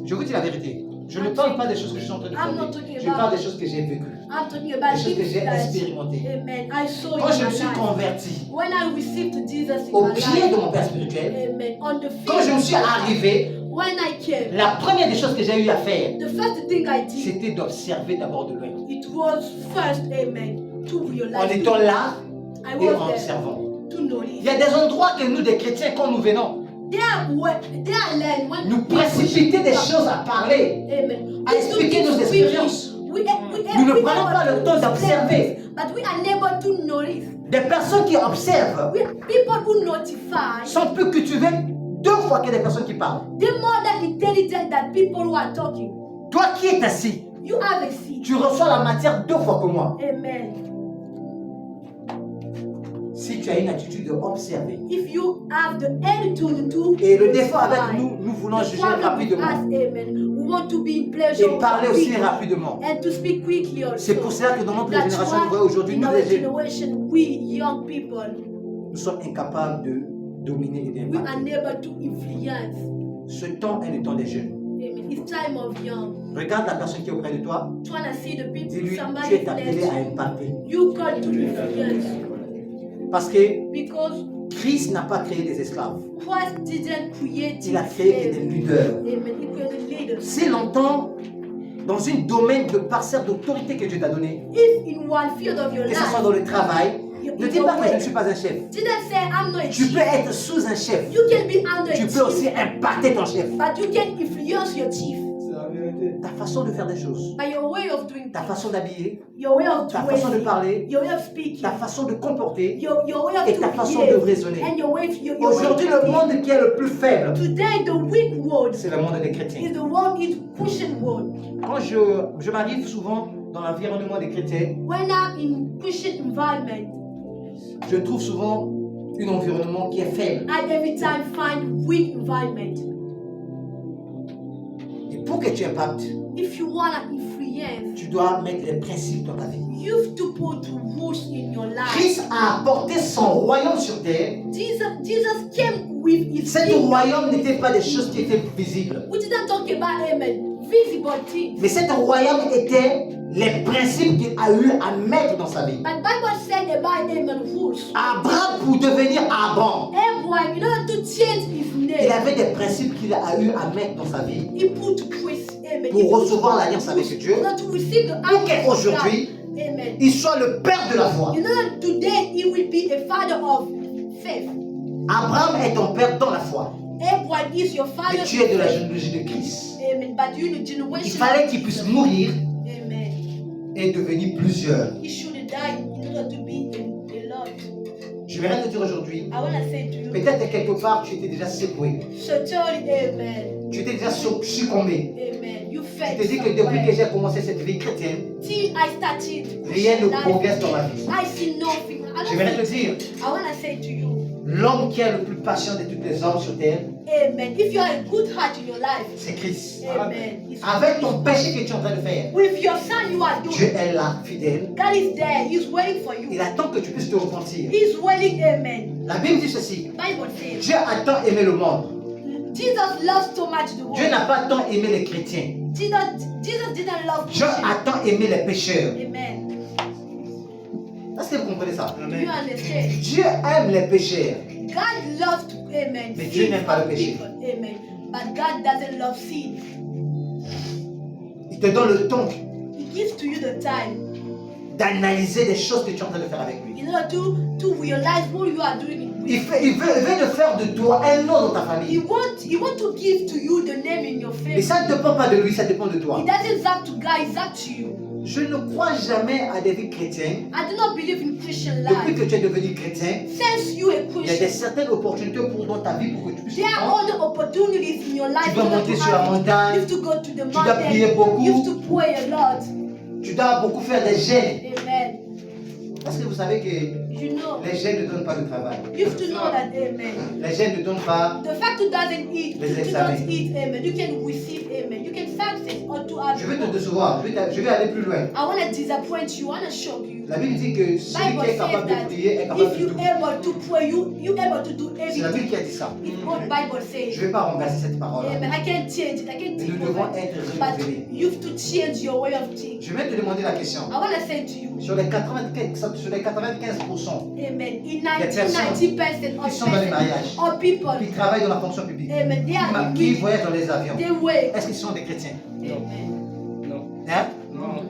Je vous dis la vérité. Je ne parle pas des choses que je suis en train de I'm not faire. talking Je about- parle des choses que j'ai vécues. I'm talking about Des choses que things j'ai that, expérimentées. amen, I saw Quand in je me my suis life. converti When I received Jesus in au my pied de life, mon père spirituel, amen, on the quand je me suis field, arrivé, when I came, la première des choses que j'ai eu à faire, the first thing I did, c'était d'observer d'abord de loin. it was first, amen, to En realize. étant là I et was en there observant. to notice. Il y a des endroits que nous, des chrétiens, quand nous venons, They are learn when nous précipiter des choses à parler, amen. à expliquer nos expériences. Nous ne prenons pas le temps d'observer. But we are unable to notice. Des personnes qui observent People who notify, sont plus cultivées 2 fois que des personnes qui parlent. they're more than intelligent than people who are talking. Toi qui es assis, You have a seat. tu reçois la matière 2 fois que moi. Amen. Si tu as une attitude d'observer. If you have the attitude to Et le défaut avec notify, nous, nous voulons the juger problem with rapidement us, amen. We want to be in pleasure et parler aussi quickly rapidement. and to speak quickly also. C'est pour cela que dans notre That's génération, why nous voyons aujourd'hui, in nous our les jeunes, generation, we young people, nous sommes incapables de dominer et we are d'impacter. unable to influence. Ce temps est le temps des jeunes. Amen. It's time of young. Regarde la personne qui est auprès de toi, Trying to see the people, dis-lui, tu somebody es appelé bless à you. impacter. You call to influence Parce que because Christ n'a pas créé des esclaves. Christ didn't create Il a créé que des slaves. leaders. Amen. He created leaders. Si longtemps, dans un domaine de parcelle d'autorité que Dieu t'a donné, If in one field of your que ce soit life, dans le travail, ne dis pas que je ne suis pas un chef. didn't say I'm not a Tu chief. peux être sous un chef. You can be under Tu a peux aussi chief, impacter ton chef. but you can influence your chief C'est la vérité. Ta façon de faire des choses, by your way of doing ta things, façon d'habiller, your way of ta façon de dressing, parler, your way of speaking, ta façon de comporter your way of et ta to façon de behave, raisonner. and your way your way Aujourd'hui, of le monde qui est le plus faible, Today, the weak world c'est le monde des chrétiens. is the world is Christian world. Quand je m'arrive souvent dans l'environnement des chrétiens, When I'm in Christian environment, je trouve souvent un environnement qui est faible. I every time find weak environment. Et pour que tu impactes, If you wanna influence, tu dois mettre les principes dans ta vie. you have to put rules in your life. Christ a apporté son royaume sur terre. Jesus came with his Cet kingdom. royaume n'était pas des choses qui étaient visibles. We didn't talk about visible things. Mais cet royaume était les principes qu'il a eu à mettre dans sa vie. But Bible said about rules. Abraham, pour devenir Abraham, Abraham, in order to change his il name, avait des principes qu'il a eu à mettre dans sa vie he put Chris. Amen. pour recevoir l'alliance avec Dieu. In order to receive the Pour answer of qu'aujourd'hui, God. Amen. il soit le père de la foi. You know that today he will be a father of faith. Abraham est ton père dans la foi. Abraham God is your father. Mais tu es de la généalogie de Christ. Amen. But you the Il generation. fallait qu'il puisse mourir Amen. et devenir plusieurs. He should die in order to be a lot. Je vais rien te dire aujourd'hui. I want to say to you, Peut-être quelque part tu étais déjà secoué. certainly, amen. Tu étais déjà succombé. Amen. You Tu felt te dis que depuis que j'ai commencé cette vie chrétienne, till I started rien ne Christian progresse life, dans ma vie. I see nothing. Je vais rien te dire. I want to say to you, L'homme qui est le plus patient de tous les hommes sur terre, amen. If you have a good heart in your life, c'est Christ. amen. It's Avec ton péché que tu es en train de faire, with your son you are Dieu doing. est là, fidèle. God is there. He's waiting for Il you. attend que tu puisses te repentir. He's waiting, amen. La Bible dit ceci. Bible says, Dieu a tant aimé le monde. Jesus loves so much the Dieu world. n'a pas tant aimé les chrétiens. Jesus didn't love Dieu Christians. a tant aimé les pécheurs. Amen. Est-ce que vous comprenez ça? Do you understand? Dieu aime les pécheurs. God loves to, amen. Mais Dieu sin n'aime pas le from péché. people. Amen. But God doesn't love sin. Il te donne le temps He gives to you the time d'analyser les choses que tu es en train de faire avec lui. in order to realize what you are doing. Il veut de faire de toi un nom dans ta He famille. want to give to you the name in your Et face. ça ne dépend pas de lui, ça dépend de toi. It doesn't up to God, it's up to you. Je ne crois jamais à des vies chrétiennes. I do not believe in Christian Depuis life. que tu es devenu chrétien, Since you a il y a des Christian, certaines opportunités pour dans ta vie pour que tu puisses there are comprendre. other opportunities in your life. Tu dois in order monter to sur la have it. montagne. You have to go to the dois prier mountain. beaucoup. You have to pray a lot. Tu dois beaucoup faire des gènes. Amen. Parce que vous savez que You know. les gènes ne donnent pas de travail. You have to know that, amen. Les gènes ne donnent pas. The fact you doesn't eat, Les you examens. don't eat, amen. You can receive, amen. You can success or to have. Je vais te décevoir. Je vais aller plus loin. I want to disappoint you. I want to shock you. La Bible dit que celui Bible qui est says capable de that prier est capable if de you tout. able to pray, you able to do C'est la Bible everything. qui a dit ça. It's what Bible Je says. ne vais pas remplacer cette parole. Amen. I can't change it. I can't Nous take devons over. être But renouvelés. you have to change your way of thinking. Je vais te demander la question. I want to say to you, Sur les 95%, amen. In personnes 90% qui sont dans les mariages, of people, qui travaillent dans la fonction publique, amen, they are qui weak. voyagent dans les avions, They wait. est-ce qu'ils sont des chrétiens? Amen. Non. Hein? Non.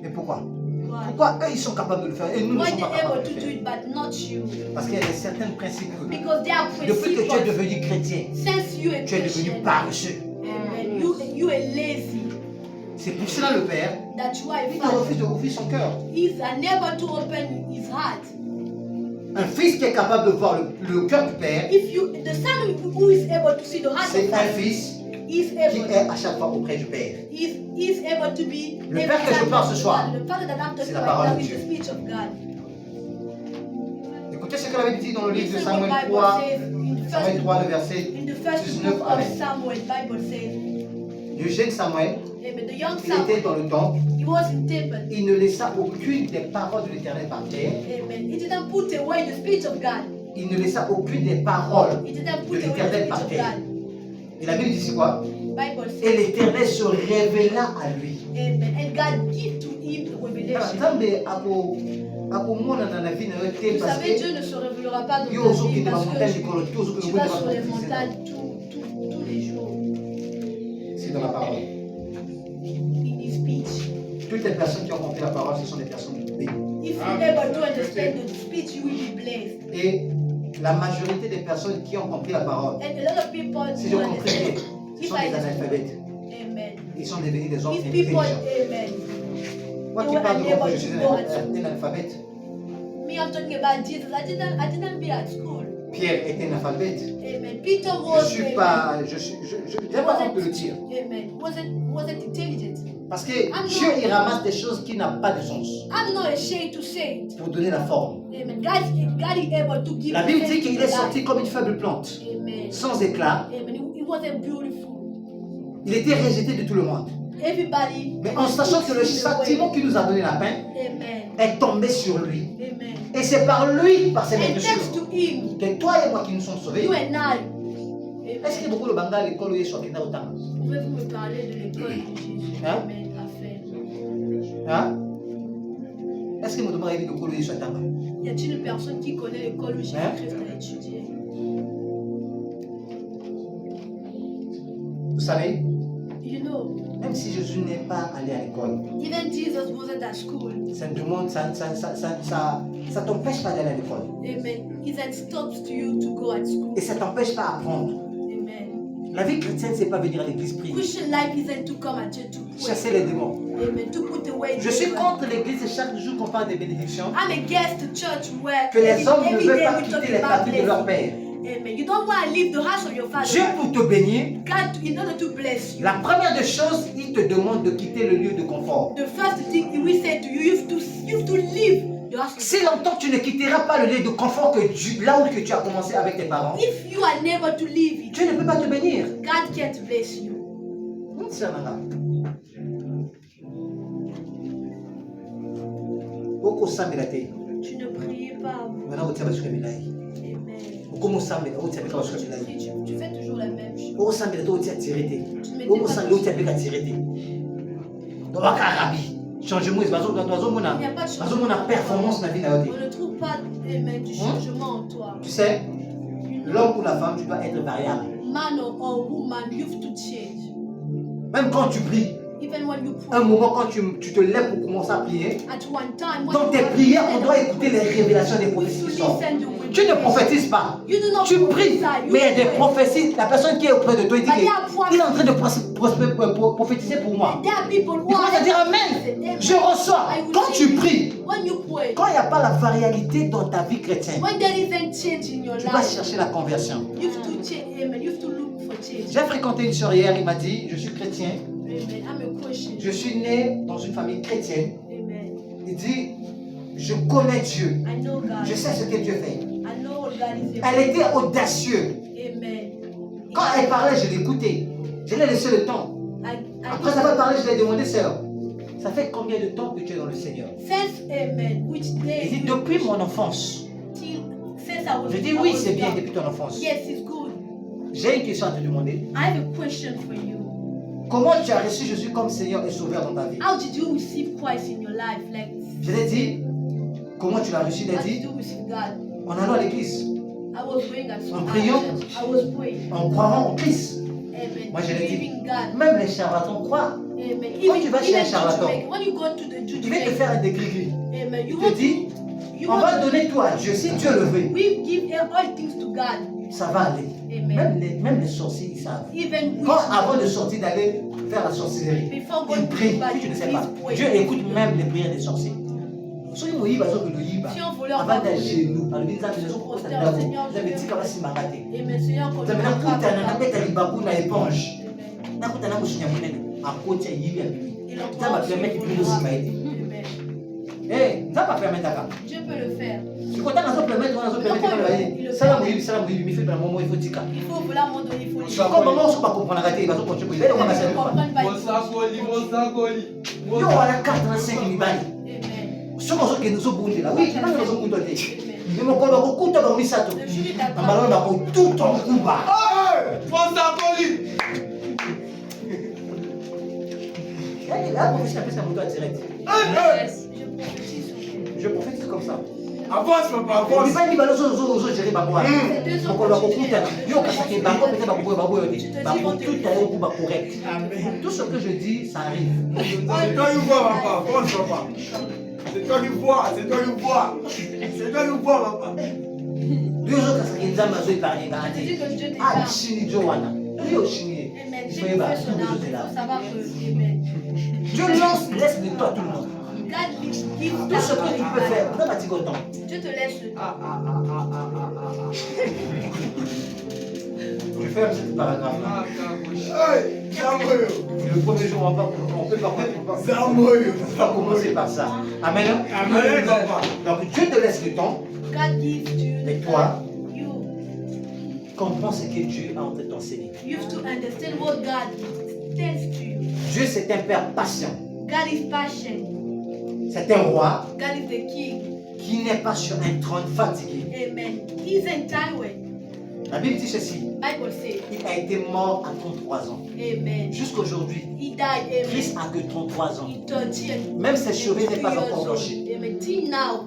Mais pourquoi? Why? Pourquoi eux ils sont capables de le faire et nous ne Why sommes pas they able capables to de le do faire? it, but not you? Parce qu'il y a certains principes. Because they are Depuis que tu es principles. devenu chrétien, Since you are tu es devenu Christian, paresseux. amen, you are lazy. C'est pour cela le Père, That you are a il te father. refuse d'ouvrir son cœur. He's unable to open his heart. Un fils qui est capable de voir le cœur du Père, If you, the son who is able to see the heart c'est of un God, fils is qui able. est à chaque fois auprès du Père. Is able to be. Le Père que je parle ce soir, The Father that I'm c'est talking la parole about de is Dieu. the speech of God. Écoutez ce que la Bible dit dans le livre de Listen Samuel what Bible 3, says in Samuel 3, le verset in the first 19 book Amen. of Samuel. Bible says, du jeune Samuel. amen. The young Il était Samuel, dans le temple, he was in temple. il ne laissa aucune des paroles de l'Éternel par terre. Amen. He didn't put away the speech of God. Il ne laissa aucune des paroles He didn't de put away the l'Éternel speech par of terre. God. Et la Bible dit c'est quoi? Bible Et says, l'Éternel se révéla à lui. amen. And God give to him the revelation. Nzambe akomonana na vie na yo te Vous parce savez, que Dieu ne se révélera pas dans yo ta vie ozokende parce bamontagne que likolo te ozokende tu vas sur les montagnes tous les jours. c'est dans la parole. In his speech. Toutes les personnes qui ont compris la parole, ce sont des personnes bénies. If you're able to understand the speech, you will be blessed. Et la majorité des personnes qui ont compris la parole, And a lot of people si who j'ai compris bien, understand. ce If sont I des analphabètes. amen. Ils sont devenus des hommes If people, intelligents. amen. Moi they qui were parle de unable moi, je to suis go at un school. analphabète. Me, I'm talking about Jesus. I didn't be at school. Pierre était analphabète. Amen. Peter Je was. suis amen. pas, je n'ai pas honte de le dire. Amen. Wasn't intelligent. Parce que Dieu, il ramasse des choses qui n'ont pas de sens I'm not ashamed to say it. pour donner la forme. Amen. God is able to give. La Bible the dit qu'il est life. sorti comme une faible plante, Amen. sans éclat. Amen. It wasn't beautiful. Il était rejeté de tout le monde. Everybody. Mais en sachant que le châtiment qui nous a donné la peine Amen. est tombé sur lui. Amen. Et c'est par lui, par ses And thanks blessures, to him, que toi et moi qui nous sommes sauvés. you and I. Est-ce que beaucoup de Banga à l'école où ils sont venus autant? Pouvez-vous me parler de l'école que Jésus Hein? Amen, a fait? Hein? Est-ce que vous devez de l'école où ils sont autant? Y a-t-il une personne qui connaît l'école où Jésus-Christ a étudié? Vous savez, You know, même si Jésus n'est pas allé à l'école, even Jesus wasn't at school. ça t'empêche pas d'aller à l'école. Amen. It stops to you to go at school. Et ça t'empêche pas d'apprendre. Amen. La vie chrétienne, c'est pas venir à l'église prier. Christian life isn't to come at church to pray. Chasser les démons. Amen. To put away Je suis demons. contre l'église et chaque jour qu'on parle des bénédictions, I'm against the church where que les hommes ne every veulent day pas we talk quitter les about parties de leur blessing. père. Amen. You don't want to leave the house of your father. Dieu, pour te bénir, God, in order to bless you. la première des choses, il te demande de quitter le lieu de confort. The first thing he will say to you, you have to leave the house. Si longtemps tu ne quitteras pas le lieu de confort là où que tu as commencé avec tes parents, If you are never to leave it, Dieu ne peut pas te bénir. God can't bless you. C'est un Oko sambela te. Tu ne priais pas. Maintenant, tu vas sur le milai. Amen. Oko mo sambela, oko tu vas sur le milai. Tu fais toujours la même chose. Oko sambela, oko tu as tiré te. Tu ne Oko m'étais sambela, oko tu pas. as tiré te. Donc, waka rabi. Changement, c'est pas ça. Dans Il n'y a pas de changement. la performance dans la vie dans la vie. On ne trouve pas amen, du changement en toi. Tu sais, l'homme ou la femme, tu dois être variable. Man or woman, you have to change. Même quand tu pries, Even when you un pray. moment quand tu te lèves pour commencer à prier, At one time, when dans you tes are prières, on led doit up, écouter les révélations des you prophéties to qui sortent. listen to Tu ne revelation. prophétises pas. You do not Tu pries, prophesy, you mais il y a des pray. prophéties. La personne qui est auprès de toi, il dit But there are qu'il est en train de prophétiser pour moi. There are people who Il commence à dire are Amen. Je reçois. Quand tu pries, when you pray, quand il n'y a pas la variabilité dans ta vie chrétienne, when there isn't change in your tu vas life, chercher la conversion. you have to change. Amen. You have to look for change. J'ai fréquenté une sœur hier, il m'a dit, je suis chrétien, Amen. I'm a Christian. je suis né dans une famille chrétienne. Amen. Il dit, je connais Dieu, I know God. je sais ce que Dieu fait. I know what God is able. Elle était audacieuse. Amen. Quand elle parlait, je l'écoutais. Je l'ai laissé le temps. Après avoir parlé, je lui ai demandé, sœur, ça fait combien de temps que tu es dans le Seigneur? Since Amen, which day? Il dit, depuis mon enfance. Since I was. Je dis, oui, c'est bien depuis ton enfance. Yes, it's good. J'ai une question à te demander. I have a question for you. Comment tu as reçu Jésus comme Seigneur et Sauveur dans ta vie? How did you receive Christ in your life? Like, Je l'ai dit, comment tu l'as reçu? Il a how did dit, you receive God? en allant à l'église, I was praying at En some priant. church. I was praying. en croyant en Christ. Amen. Moi, je l'ai dit. Believing God. Même les charlatans croient. Amen. Quand tu vas chez un to charlatan, Jamaica, when you go to the Il va te faire des gris-gris. Amen. Il You te want dit, you on want va to- donner tout à Dieu. Si Dieu le veut, we give all things to God. ça va aller. Amen. Même les sorciers, ils savent. Even Quand witches, avant de sortir, d'aller faire la sorcellerie, before ils going to prient. God, Si tu ne sais please pas, pray. Dieu écoute même les prières des sorciers. Soki moyiba soki loyiba Si on voulait en avant parler, genou alobi nzambe nazokokota ndako nzambe tika basimanga te Amen. Seigneur, qu'on nzambe nous nakutana accorde. nabeta libaku na éponge Amen. nakutana na mosunya monene akoti ayibi ya bimi Et l'endroit nzambe où apermete tu bino nsima ete Amen. nzambe apermetaka Dieu peut le faire. sikotanga azopermete wana azopermete wana baye sala moyibi mifepe na momo ifo tika Il faut vouloir m'en donner, il faut le ko mama oso bakomprenaka te bazokonte koyi bele wana basali kufa Mosakoli, mosakoli. yo wana carte na 5 mibali Amen. soki ozokende ozobundela wi nanga ozokutwa te Amen. me mokolo bakokuta bango misato ambala bakotuta nkuba Mosakoli. la prophétie appelle ça moto à direct. Yes. Je prophétise sur elle. Je prophétise comme ça. Avance, papa, avance. Il va dire que gérer baboua. Mokolo bakokutana yo kasaki bango peut-être bakoboya baboya te bakotuta yo kuba correct. Tout ce que je dis ça arrive. C'est toi qui vois, papa. Avance, papa. C'est toi qui vois, c'est toi qui vois. C'est toi qui vois, papa. Yo zo kasaki nzambe azo épargner nga Je dis te. que Dieu Ah t'épargne. chini jo wana. Yo chini. Amen. Il J'ai faut fait y son âme. Il faut savoir que Amen. Dieu laisse de toi tout le monde. God give Tout ce que tu peux faire, on va dire autant. Dieu te laisse le temps. Je ferme ce paragraphe là. Hey, Zamoyo. Le premier jour, on peut pas Zamoyo. commencer par ça. Amen. Amen, papa. Donc Dieu te laisse le temps. God gives you Mais the toi, time. You comprends ce que Dieu a en train de t'enseigner. you have to understand what God tells to you. Dieu, c'est un père patient. God is patient. C'est un roi God is the king. qui n'est pas sur un trône fatigué. Amen. He's entitled. La Bible dit ceci. Bible says. Il a été mort à 33 ans. Amen. Jusqu'à aujourd'hui, He died. Christ Amen. n'a que 33 ans. He 30. Même ses cheveux n'est pas encore blanchis. Amen. Till now.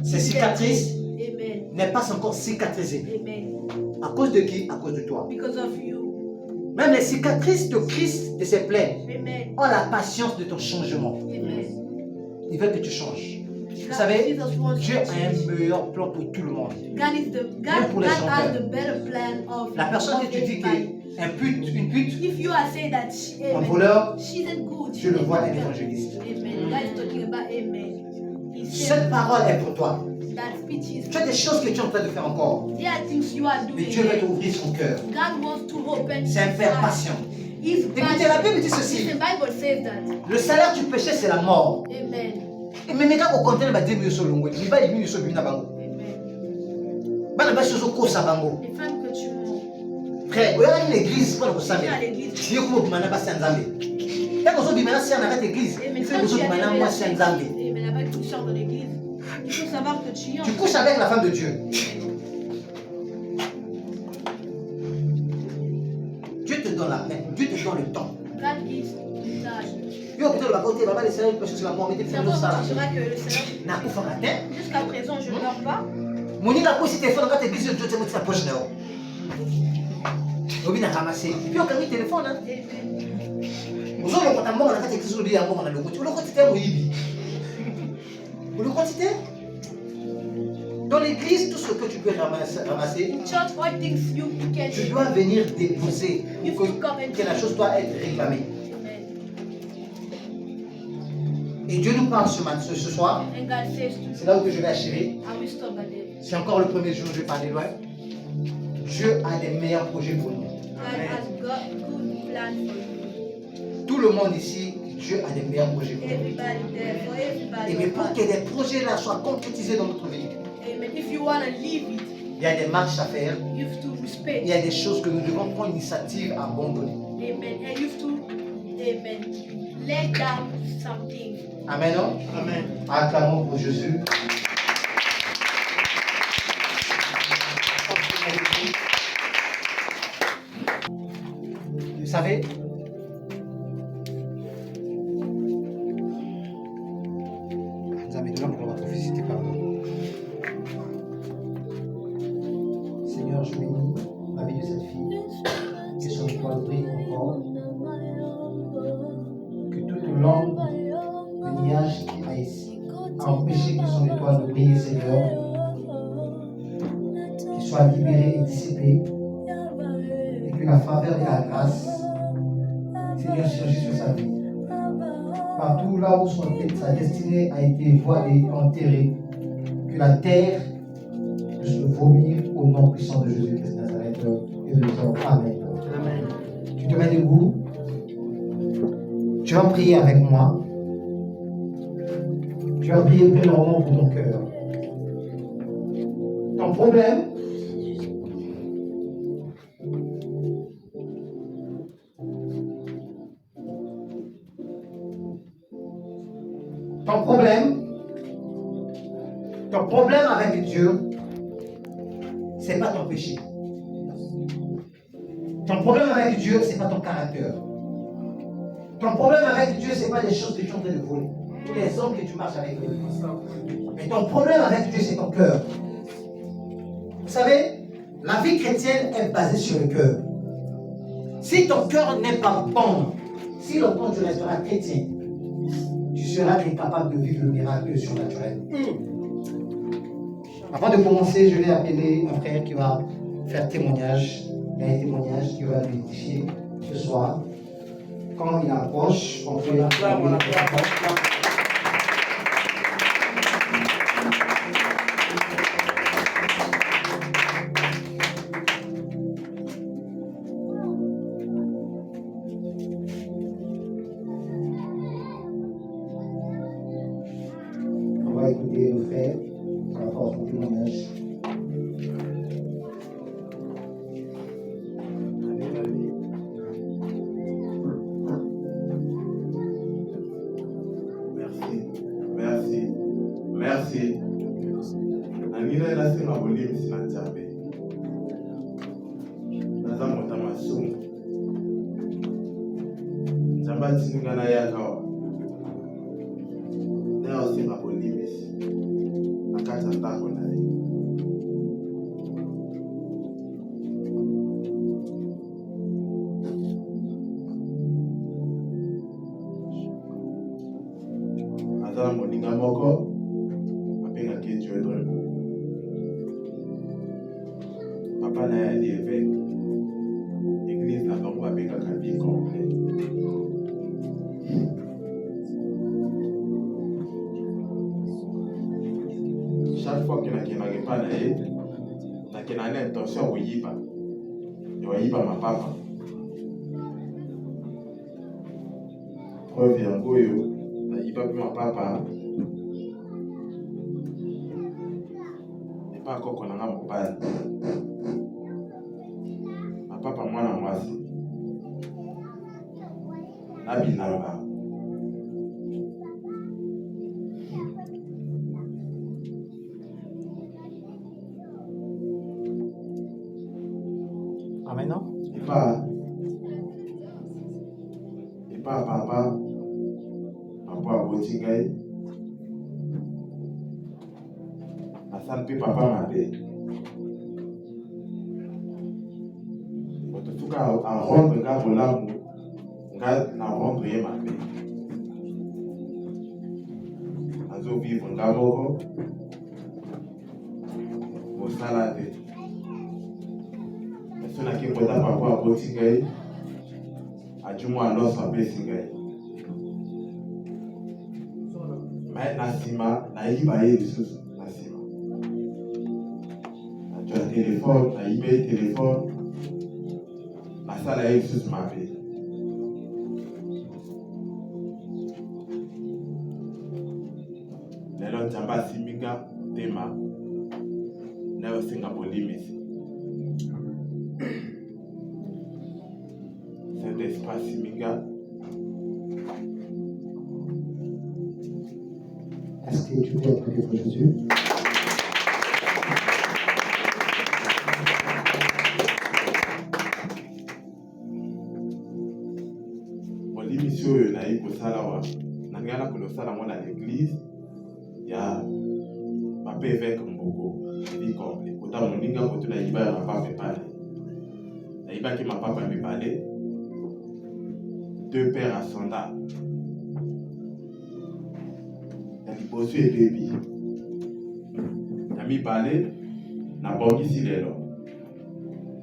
Ses cicatrices Amen. n'est pas encore cicatrisées. Amen. À cause de qui? À cause de toi. Because of you. Même les cicatrices de Christ, de ses plaies, Amen. ont la patience de ton changement. Amen. Ils veulent que tu changes. Vous savez, Dieu a un meilleur plan pour tout le monde. God pour les has chanteurs. the better plan of La personne que tu dis everybody. qu'un pute, une pute, If you are saying that un amen, voleur, she's a good. Dieu le voit un évangéliste. Amen. God is talking about amen. He Cette said parole est pour toi. that speech is. Tu as des choses que tu es en train de faire encore. There are things you are Mais doing. Dieu veut t'ouvrir son cœur. God wants to open. C'est un his père heart. patient. His Écoutez, la Bible dit ceci. The Bible says that. Le salaire du péché, c'est la mort. Amen. Et même quand on continue à dire mieux sur le monde, il va y venir sur le bango. Amen. Bana ba sur kosa bango. Les femmes que tu montes. Frère, regarde l'église pour le Tu viens samer. à l'église. Dieu comme bimana ba sanzambe. Quand on bimana si on arrête l'église, Amen. c'est Quand que tu on bimana moi sanzambe. Amen. Là-bas, tu sors de l'église. Il faut savoir que tu y Tu couches avec la femme de Dieu. Dieu te donne la peine, Dieu te donne le temps. God gives you time. Yo peut-être la côté baba les salaires parce que c'est la mort mais tu C'est fais bon, le salaire. tu diras que le salaire. Na kufa matin. Jusqu'à présent, je ne meurs pas. Moninga ko si téléphone quand église Dieu te met sa poche là. Obi na ramasser. Puis on a téléphone hein. Amen. Vous avez pas mbongo na kati église obi yango na lokoti. Lokoti te moyibi. Lokoti te. Dans l'église, tout ce que tu peux ramasser, In church, all things you can tu dois venir déposer You pour have to come and que la chose doit être réclamée. Amen. Et Dieu nous parle ce soir. And God says to C'est là où je vais achever. I will stop at there. C'est encore le premier jour, je vais parler loin. Dieu a des meilleurs projets pour nous. God has got good plan for you. Tout le monde ici, Dieu a des meilleurs projets pour nous. Everybody there, for everybody. Et bien pour que les projets là soient concrétisés dans notre vie, Amen. If you want to leave it, il y a des marches à faire. you have to respect. Il y a des choses que nous devons prendre l'initiative à abandonner. Amen. And you have to, amen, let down something. Amen, non? Amen. Acclamons pour Jésus. Vous savez, nous avons besoin pour la prophétie, pardon. Seigneur, je bénis la vie de cette fille, que son étoile brille encore, que toute langue de nuage qui a empêché que son étoile de briller, Seigneur, qu'il soit libéré et dissipé, et que la faveur et la grâce, Seigneur, surgissent sur sa vie. Partout là où sa destinée a été voilée, enterrée, que la terre puisse le vomir au nom puissant de Jésus-Christ de Nazareth et de l'Éternel. Amen. Amen. Tu te mets debout. Tu vas prier avec moi. Tu vas prier pleinement pour ton cœur. Ton problème, ton problème avec Dieu, c'est pas ton péché. Ton problème avec Dieu, c'est pas ton caractère. Ton problème avec Dieu, c'est pas des choses que tu es en train de voler. Tous les hommes que tu marches avec eux. Mais ton problème avec Dieu, c'est ton cœur. Vous savez, la vie chrétienne est basée sur le cœur. Si ton cœur n'est pas bon, si longtemps tu resteras chrétien, tu seras incapable de vivre le miracle surnaturel. Avant de commencer, je vais appeler un frère qui va faire témoignage. Il y a un témoignage qui va lui édifier ce soir. Quand il approche, on peut l'acclamer. On va écouter le frère par rapport à son témoignage. Merci. Nangina nasenga bolimisi na Nzambe. Naza moto masumu. Nzambe atindinga na yaka wa. Na osenga bolimisi. Nakati ya ndako na ye. Naza moninga moko. intention koyiba. Yoyiba ma papa. Preuve yango yo, nayiba pe ma papa. Pas koko nanga mobali. Ma papa mwana mwasi. Nabilanga. Amen, non? Et pas papa. Papa abotingai. Asal pe papa mabe. En tout cas, en rendre nga bolamu, nga na rendre ye mabe. Azo vivre nga moko. Mosala te. Est-ce na ki kota papa abotingai? Ajumu aloso apesi ngai. Mais na sima na yiba ye lisusu. Tu as téléphone, tu as email, téléphone. La salle a eu sous ma vie. Les gens n'ont pas siminga, tema. N'a aussi n'a pas limite. Cet espace siminga. Est-ce que tu peux appeler pour Jésus? L'émission naïe pour ça là, n'angala pour le salon dans l'église, il y a papa évêque Mbogo, vie complet. Autant mon ninga pour tout la iba ma papa me parler. La iba qui ma papa me parler. Deux pères à Sonda. Il y a posé et baby. Il y a mis parler, n'a pas dit s'il est là.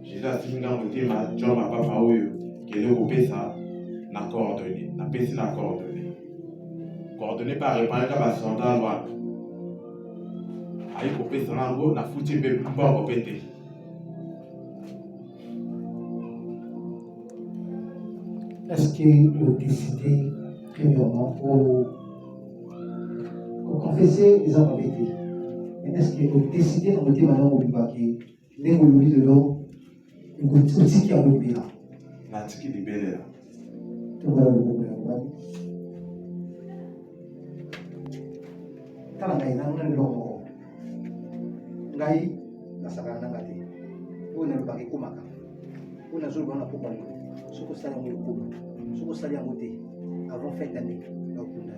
Jésus a dit nga moté ma John ma papa oyo, qui est le ça. Na coordonné, na pesi na coordonné. Coordonné par réparer ka sonda loi. Ayi ko pesa na ngo na futi be mba ko pété. Est-ce que vous décidez premièrement pour confesser les hommes embêtés? Est-ce que vous décidez de voter maintenant au Bibaki? Les Moulouli de l'eau, vous aussi qui a voté là. Na tiki libéré là. Tala ngai na ngana longo ngai nasaka nanga te ona lobaki kumaka ona zo bana popa ni soko sala mo kuma soko sala yango te avant fin d'année ba kuna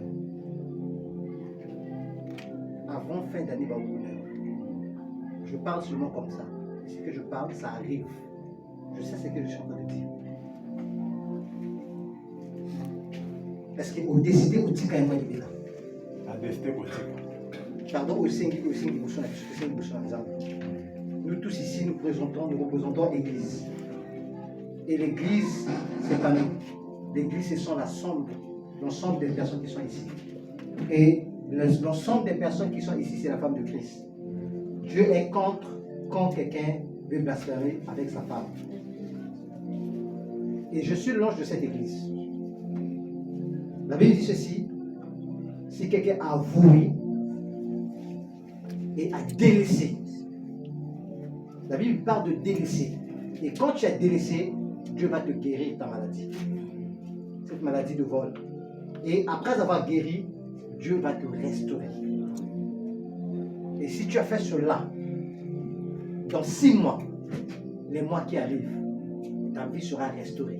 avant fin d'année ba kuna je parle seulement comme ça ce que je parle ça arrive je sais ce que je suis en train de dire. Est-ce que vous décidez de dire qu'il y a un décidé pardon, nous tous ici, nous représentons l'Église. Et l'Église, c'est pas nous. L'Église, ce sont l'ensemble des personnes qui sont ici. Et l'ensemble des personnes qui sont ici, c'est la femme de Christ. Dieu est contre quand quelqu'un veut blasphémer avec sa femme. Et je suis l'ange de cette Église. La Bible dit ceci, si quelqu'un a avoué et a délaissé, la Bible parle de délaisser. Et quand tu as délaissé, Dieu va te guérir ta maladie. Cette maladie de vol. Et après avoir guéri, Dieu va te restaurer. Et si tu as fait cela, dans 6 mois, les mois qui arrivent, ta vie sera restaurée.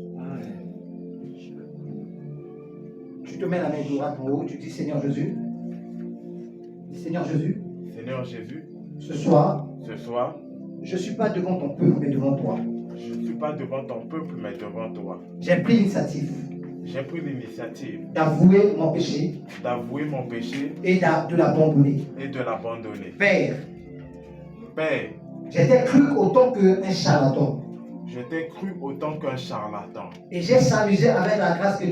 Tu te mets la main droite en haut, tu dis Seigneur Jésus. Seigneur Jésus. Seigneur Jésus. Ce soir. Je ne suis pas devant ton peuple, mais devant toi. Je ne suis pas devant ton peuple, mais devant toi. J'ai pris l'initiative. D'avouer mon péché. Et de l'abandonner. Père. J'étais cru autant qu'un charlatan. Et j'ai s'amusé avec la grâce que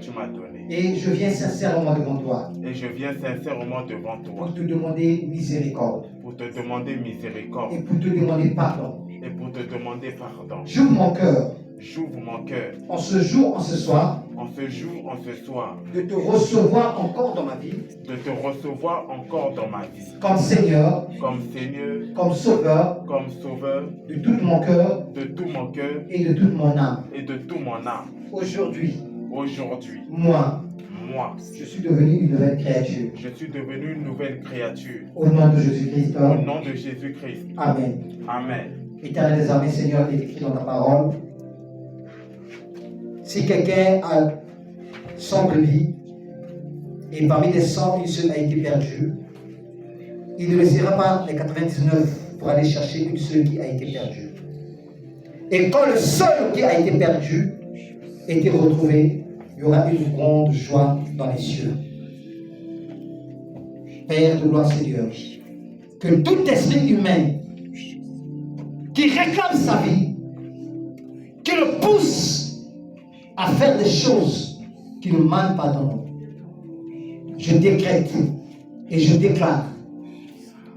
tu m'as donnée. Et je viens sincèrement devant toi Et je viens sincèrement devant toi pour te demander miséricorde pour te demander miséricorde et pour te demander pardon. et pour te demander pardon. J'ouvre mon cœur J'ouvre mon cœur en ce jour, en ce soir, en ce jour, en ce soir, de te recevoir encore dans ma vie de te recevoir encore dans ma vie, comme Seigneur, comme Seigneur, comme Sauveur comme Sauveur, de tout mon cœur de tout mon cœur et de toute mon âme. et de tout mon âme. Aujourd'hui, Aujourd'hui, moi, je suis devenu une nouvelle créature. suis devenu une nouvelle créature. Au nom de Jésus-Christ. Au nom de Jésus-Christ. Amen. Amen. Éternel des armées, Seigneur, il est écrit dans ta parole. Si quelqu'un a 100 brebis et parmi les 100, une seule a été perdue, il ne laissera pas les 99 pour aller chercher une seule qui a été perdue. Et quand le seul qui a été perdu a été retrouvé, il y aura une grande joie dans les cieux. Père de gloire, Seigneur, que tout esprit humain qui réclame sa vie, qui le pousse à faire des choses qui ne manquent pas dans nous, je décrète et je déclare,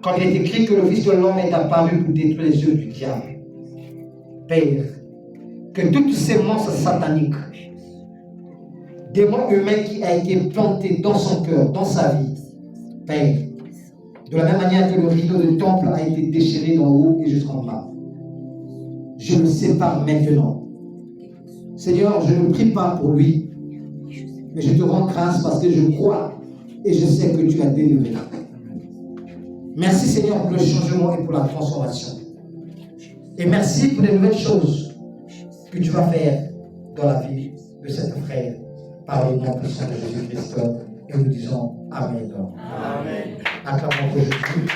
comme il est écrit que le Fils de l'homme est apparu pour détruire les œuvres du diable. Père, que toutes ces monstres sataniques, démons humains qui a été planté dans son cœur, dans sa vie, Père, de la même manière que le rideau de temple a été déchiré d'en haut et jusqu'en bas, je le sépare maintenant. Seigneur, je ne prie pas pour lui, mais je te rends grâce parce que je crois et je sais que tu as délivré. Merci Seigneur pour le changement et pour la transformation. Et merci pour les nouvelles choses que tu vas faire dans la vie de cet frère par le nom puissant de Jésus-Christ. Et nous disons Amen. Amen. Acclamons pour Jésus.